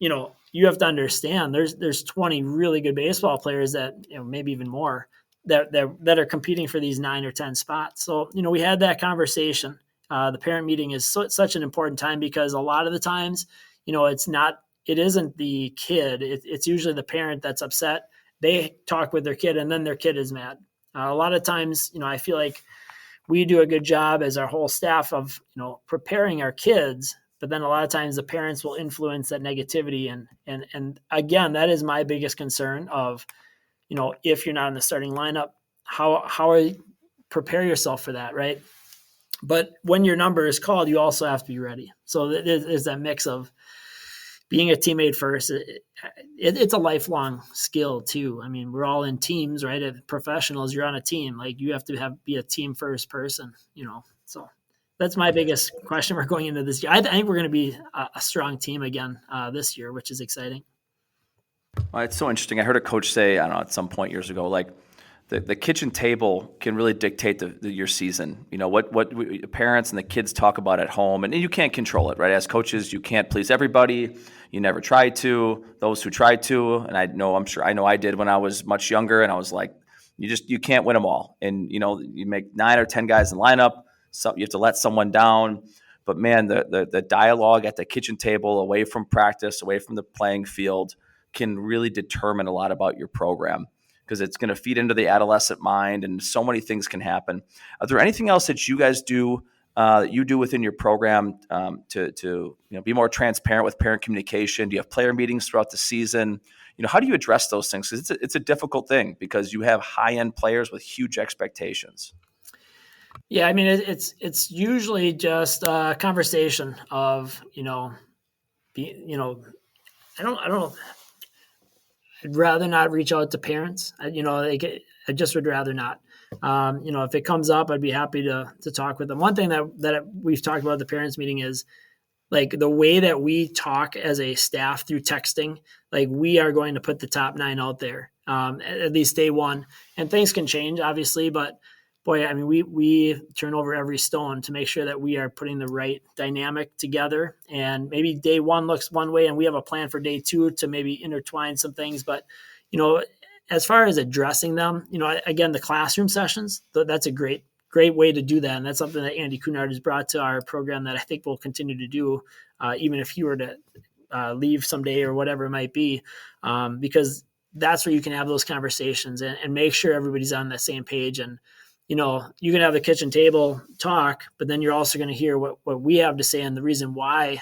you have to understand there's 20 really good baseball players that, maybe even more, that are competing for these 9 or 10 spots. So, we had that conversation. The parent meeting is such an important time, because a lot of the times, it isn't the kid. It's usually the parent that's upset. They talk with their kid and then their kid is mad. A lot of times, I feel like we do a good job as our whole staff of, preparing our kids, but then a lot of times the parents will influence that negativity. And again, that is my biggest concern of, if you're not in the starting lineup, how are you prepare yourself for that, right? But when your number is called, you also have to be ready. So there's that mix of, being a teammate first, it's a lifelong skill too. I mean, we're all in teams, right? As professionals, you're on a team. Like you have to be a team first person, So that's my biggest question mark going into this year. I think we're going to be a strong team again this year, which is exciting. Well, it's so interesting. I heard a coach say, I don't know, at some point years ago, like the kitchen table can really dictate your season. What parents and the kids talk about at home, and you can't control it, right? As coaches, you can't please everybody. You never try to. Those who try to, and I know I did when I was much younger, and I was like, you can't win them all. And you make 9 or 10 guys in lineup, so you have to let someone down. But man, the dialogue at the kitchen table, away from practice, away from the playing field, can really determine a lot about your program, because it's going to feed into the adolescent mind, and so many things can happen. Are there anything else that you guys do that you do within your program to be more transparent with parent communication? Do you have player meetings throughout the season? How do you address those things? Because it's a difficult thing, because you have high-end players with huge expectations. Yeah, I mean, it's usually just a conversation of I don't. I'd rather not reach out to parents. I just would rather not. If it comes up, I'd be happy to talk with them. One thing that we've talked about at the parents meeting is like the way that we talk as a staff through texting. Like we are going to put the top 9 out there, at least day one, and things can change obviously, but boy, I mean, we turn over every stone to make sure that we are putting the right dynamic together. And maybe day one looks one way, and we have a plan for day 2 to maybe intertwine some things. But, as far as addressing them, again, the classroom sessions, that's a great way to do that. And that's something that Andy Cunard has brought to our program that I think we'll continue to do, even if he were to leave someday or whatever it might be, because that's where you can have those conversations and make sure everybody's on the same page. And you can have the kitchen table talk, but then you're also going to hear what we have to say and the reason why,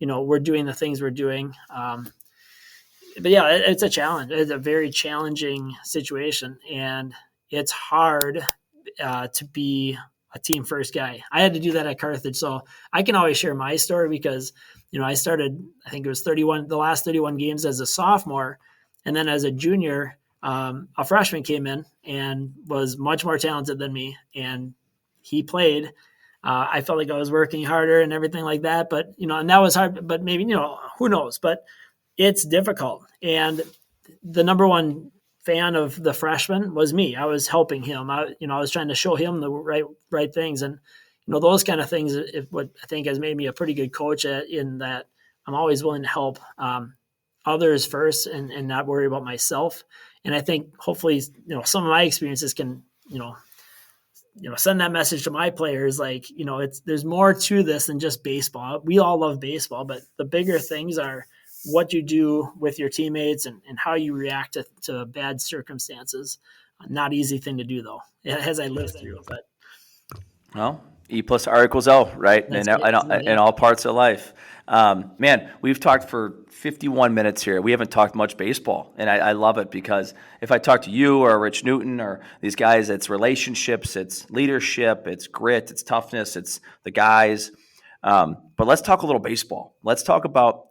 we're doing the things we're doing. But yeah, it's a challenge. It's a very challenging situation, and it's hard to be a team first guy. I had to do that at Carthage. So I can always share my story because, I started, I think it was the last 31 games as a sophomore. And then as a junior, a freshman came in and was much more talented than me, and he played. I felt like I was working harder and everything like that, but and that was hard. But maybe who knows? But it's difficult. And the number one fan of the freshman was me. I was helping him. I was trying to show him the right things, and those kind of things. What I think has made me a pretty good coach in that I'm always willing to help others first and not worry about myself. And I think hopefully, some of my experiences can, send that message to my players. Like, there's more to this than just baseball. We all love baseball, but the bigger things are what you do with your teammates and how you react to bad circumstances. Not easy thing to do though, as I lived through, but. Well, E plus R equals O, right? In all parts of life. Man, we've talked for 51 minutes here. We haven't talked much baseball, and I love it, because if I talk to you or Rich Newton or these guys, it's relationships, it's leadership, it's grit, it's toughness, it's the guys. But let's talk a little baseball. Let's talk about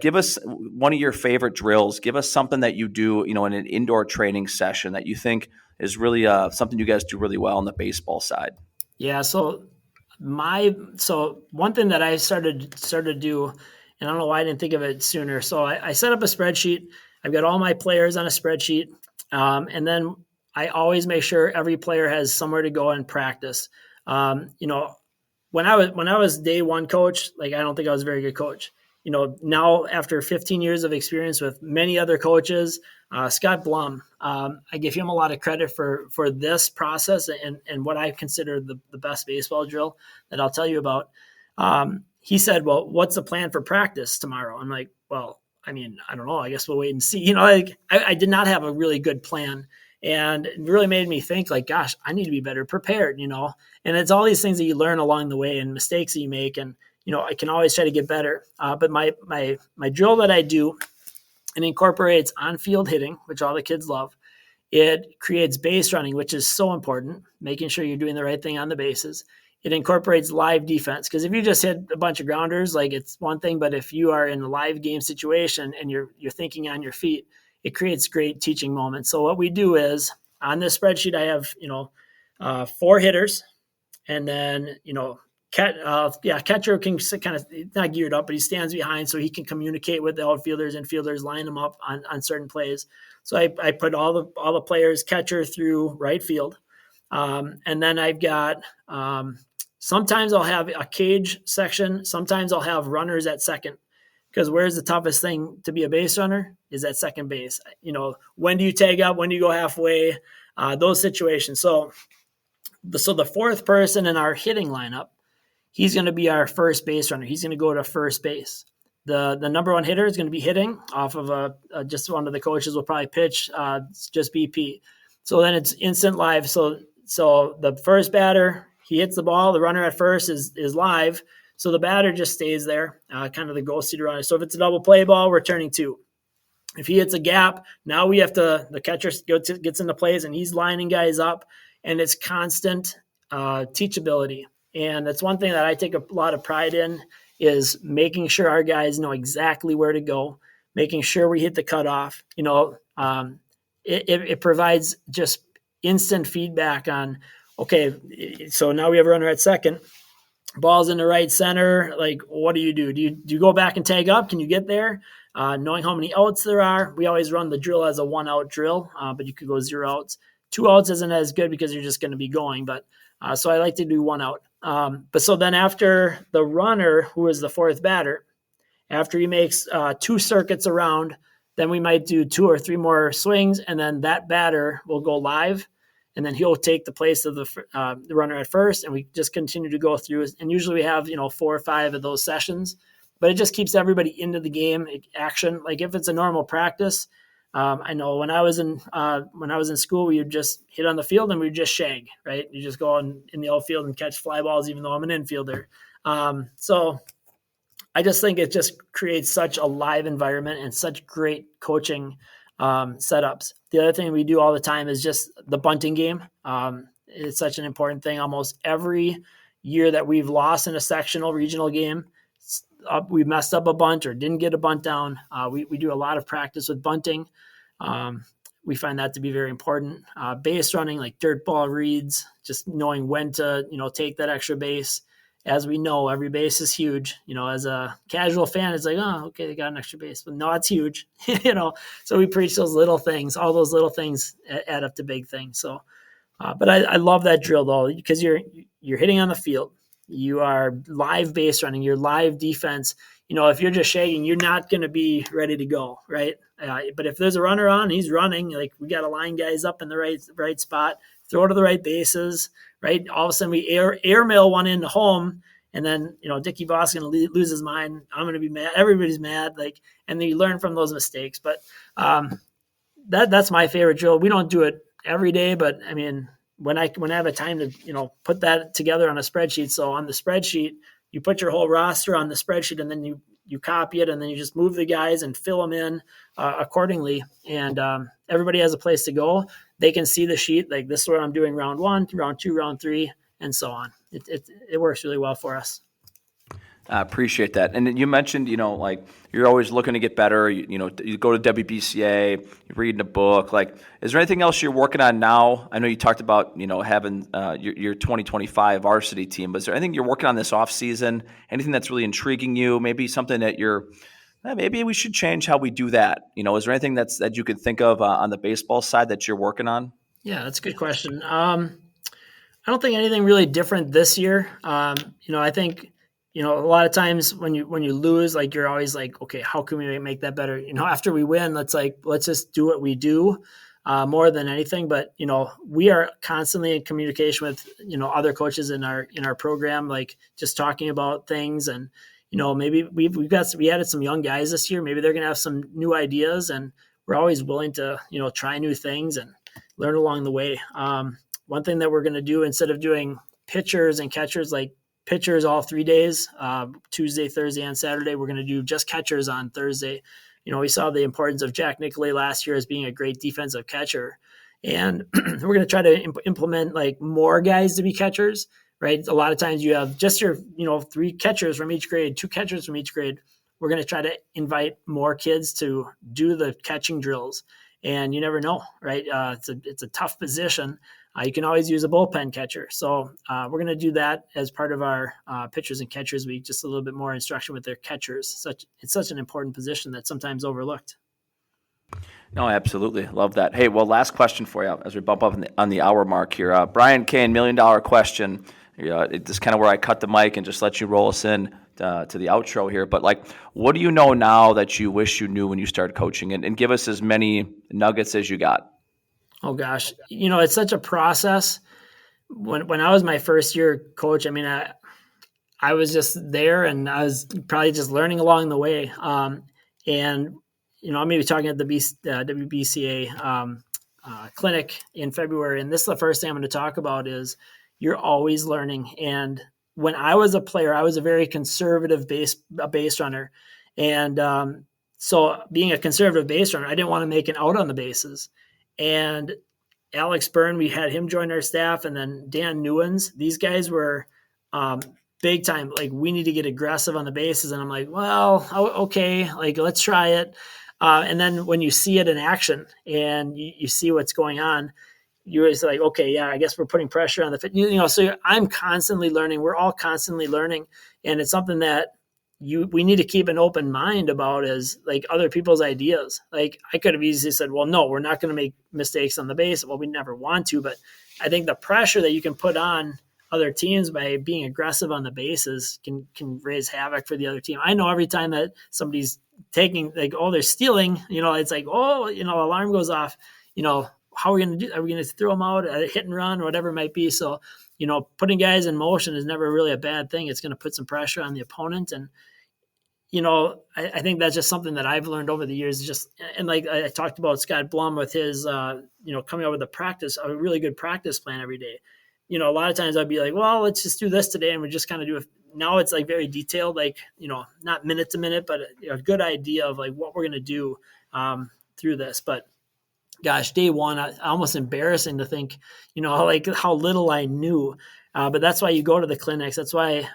give us one of your favorite drills. Give us something that you do, in an indoor training session that you think is really something you guys do really well on the baseball side. Yeah. So one thing that I started to do, and I don't know why I didn't think of it sooner. So I set up a spreadsheet. I've got all my players on a spreadsheet. And then I always make sure every player has somewhere to go and practice. When I was day one coach, I don't think I was a very good coach. Now after 15 years of experience with many other coaches, Scott Blum, I give him a lot of credit for this process and what I consider the best baseball drill that I'll tell you about. He said, well, what's the plan for practice tomorrow? I'm like, well, I mean, I don't know. I guess we'll wait and see. I did not have a really good plan. And it really made me think gosh, I need to be better prepared, and it's all these things that you learn along the way and mistakes that you make. And, I can always try to get better. But my drill that I do, and incorporates on-field hitting, which all the kids love. It creates base running, which is so important, making sure you're doing the right thing on the bases. it incorporates live defense. Because if you just hit a bunch of grounders, like it's one thing, but if you are in a live game situation and you're thinking on your feet, it creates great teaching moments. So what we do is on this spreadsheet, I have 4 hitters, and then catcher can kind of not geared up, but he stands behind so he can communicate with the outfielders and fielders, line them up on certain plays. So I put all the players, catcher through right field. And then I've got sometimes I'll have a cage section. Sometimes I'll have runners at second, because where's the toughest thing to be a base runner is at second base. When do you tag up? When do you go halfway? Those situations. So the fourth person in our hitting lineup, he's going to be our first base runner. He's going to go to first base. The number one hitter is going to be hitting off of just one of the coaches will probably pitch, just BP. So then it's instant live. So the first batter, he hits the ball. The runner at first is live. So the batter just stays there, kind of the ghosted runner. So if it's a double play ball, we're turning 2. If he hits a gap, now we have the catcher gets into plays and he's lining guys up, and it's constant teachability. And that's one thing that I take a lot of pride in, is making sure our guys know exactly where to go, making sure we hit the cutoff. It provides just instant feedback on, okay, so now we have a runner at second, ball's in the right center. Like, what do? Do you go back and tag up? Can you get there? Knowing how many outs there are, we always run the drill as a 1-out drill, but you could go 0 outs. 2 outs isn't as good because you're just going to be going, but so I like to do 1 out. But so then after the runner, who is the fourth batter, after he makes 2 circuits around, then we might do 2 or 3 more swings, and then that batter will go live, and then he'll take the place of the runner at first, and we just continue to go through. And usually we have 4 or 5 of those sessions, but it just keeps everybody into the game action. Like if it's a normal practice, I know when I was in school, we would just hit on the field and we would just shag, right? You just go in the outfield and catch fly balls, even though I'm an infielder. So I just think it just creates such a live environment and such great coaching setups. The other thing we do all the time is just the bunting game. It's such an important thing. Almost every year that we've lost in a sectional regional game, we messed up a bunt or didn't get a bunt down. We do a lot of practice with bunting. We find that to be very important. Base running, like dirt ball reads, just knowing when to, take that extra base. As we know, every base is huge. As a casual fan, it's like, oh, okay, they got an extra base, but no, it's huge. So we preach those little things. All those little things add up to big things. So, but I love that drill though, because you're hitting on the field. You are live base running, you're live defense. If you're just shagging, you're not going to be ready to go, right? But if there's a runner on, he's running, like we got to line guys up in the right spot, throw to the right bases, right? All of a sudden we airmail one into home, and then, Dickie Voss is going to lose his mind. I'm going to be mad. Everybody's mad. And then you learn from those mistakes. But that's my favorite drill. We don't do it every day, but I mean, when I have a time to, put that together on a spreadsheet. So on the spreadsheet, you put your whole roster on the spreadsheet, and then you copy it, and then you just move the guys and fill them in accordingly. And everybody has a place to go. They can see the sheet. Like, this is what I'm doing round 1, round 2, round 3, and so on. It works really well for us. I appreciate that. And you mentioned, you're always looking to get better. You go to WBCA, you're reading a book. Is there anything else you're working on now? I know you talked about, having your 2025 varsity team, but is there anything you're working on this off season? Anything that's really intriguing you? Maybe something that maybe we should change how we do that. Is there anything that you could think of on the baseball side that you're working on? Yeah, that's a good question. I don't think anything really different this year. I think, a lot of times when you lose, you're always like, okay, how can we make that better? After we win, let's just do what we do more than anything. But, we are constantly in communication with, other coaches in our program, just talking about things. And, maybe we added some young guys this year. Maybe they're going to have some new ideas, and we're always willing to, try new things and learn along the way. One thing that we're going to do, instead of doing pitchers and catchers, pitchers all 3 days, Tuesday, Thursday, and Saturday, we're going to do just catchers on Thursday. We saw the importance of Jack Nicolay last year as being a great defensive catcher. And we're going to try to implement more guys to be catchers. right? A lot of times you have just your, 3 catchers from each grade, 2 catchers from each grade. We're going to try to invite more kids to do the catching drills. And you never know, right? It's a tough position. You can always use a bullpen catcher. So we're going to do that as part of our pitchers and catchers week, just a little bit more instruction with their catchers. It's such an important position that's sometimes overlooked. No, absolutely. Love that. Hey, well, last question for you as we bump up on the hour mark here. Brian Kane, $1 million question. This is kind of where I cut the mic and just let you roll us in to the outro here. But, what do you know now that you wish you knew when you started coaching? And give us as many nuggets as you got. Oh, gosh. It's such a process. When I was my first year coach, I was just there and I was probably just learning along the way. I'm maybe talking at the WBCA clinic in February. And this is the first thing I'm going to talk about is you're always learning. And when I was a player, I was a very conservative base runner. And so being a conservative base runner, I didn't want to make an out on the bases. And Alex Byrne, we had him join our staff, and then Dan Newens. These guys were big time. We need to get aggressive on the bases. And I'm like, well, okay, let's try it. And then when you see it in action and you see what's going on, you're just like, okay, yeah, I guess we're putting pressure on the fit. So I'm constantly learning. We're all constantly learning. And it's something that we need to keep an open mind about as other people's ideas. I could have easily said, well, no, we're not going to make mistakes on the base. Well, we never want to, but I think the pressure that you can put on other teams by being aggressive on the bases can raise havoc for the other team. I know every time that somebody's taking they're stealing, it's alarm goes off, how are we going to do? Are we going to throw them out at a hit and run or whatever it might be? So, putting guys in motion is never really a bad thing. It's going to put some pressure on the opponent. And, I think that's just something that I've learned over the years. And I talked about Scott Blum with his, coming up with a really good practice plan every day. A lot of times I'd be like, well, let's just do this today. And we just kind of do it. Now it's very detailed, not minute to minute, but a good idea of what we're going to do through this. But gosh, day one, almost embarrassing to think, how little I knew. But that's why you go to the clinics. That's why,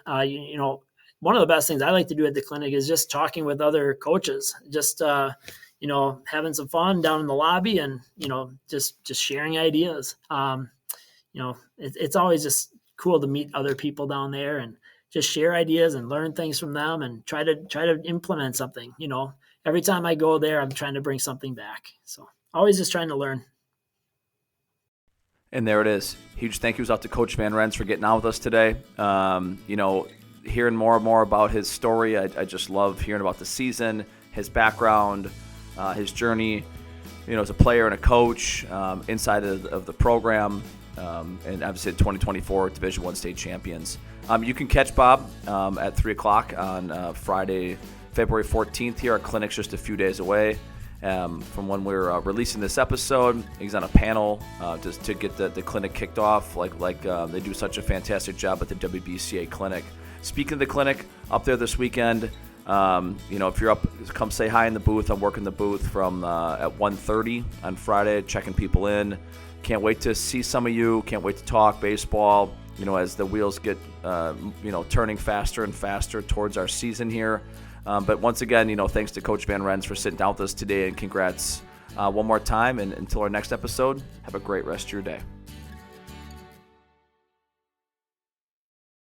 one of the best things I like to do at the clinic is just talking with other coaches, just, having some fun down in the lobby and, just sharing ideas. It's always just cool to meet other people down there and just share ideas and learn things from them and try to implement something. Every time I go there, I'm trying to bring something back. So always just trying to learn. And there it is. Huge thank yous out to Coach Van Rens for getting out with us today. Hearing more and more about his story, I just love hearing about the season, his background, his journey, as a player and a coach inside of the program. And obviously 2024 Division I state champions. You can catch Bob at 3 o'clock on Friday, February 14th here. Our clinic's just a few days away from when we're releasing this episode. He's on a panel just to get the clinic kicked off. They do such a fantastic job at the WBCA clinic. Speaking of the clinic, up there this weekend, if you're up, come say hi in the booth. I'm working the booth from at 1:30 on Friday, checking people in. Can't wait to see some of you. Can't wait to talk baseball, as the wheels get, turning faster and faster towards our season here. But once again, thanks to Coach Van Rens for sitting down with us today, and congrats one more time. And until our next episode, have a great rest of your day.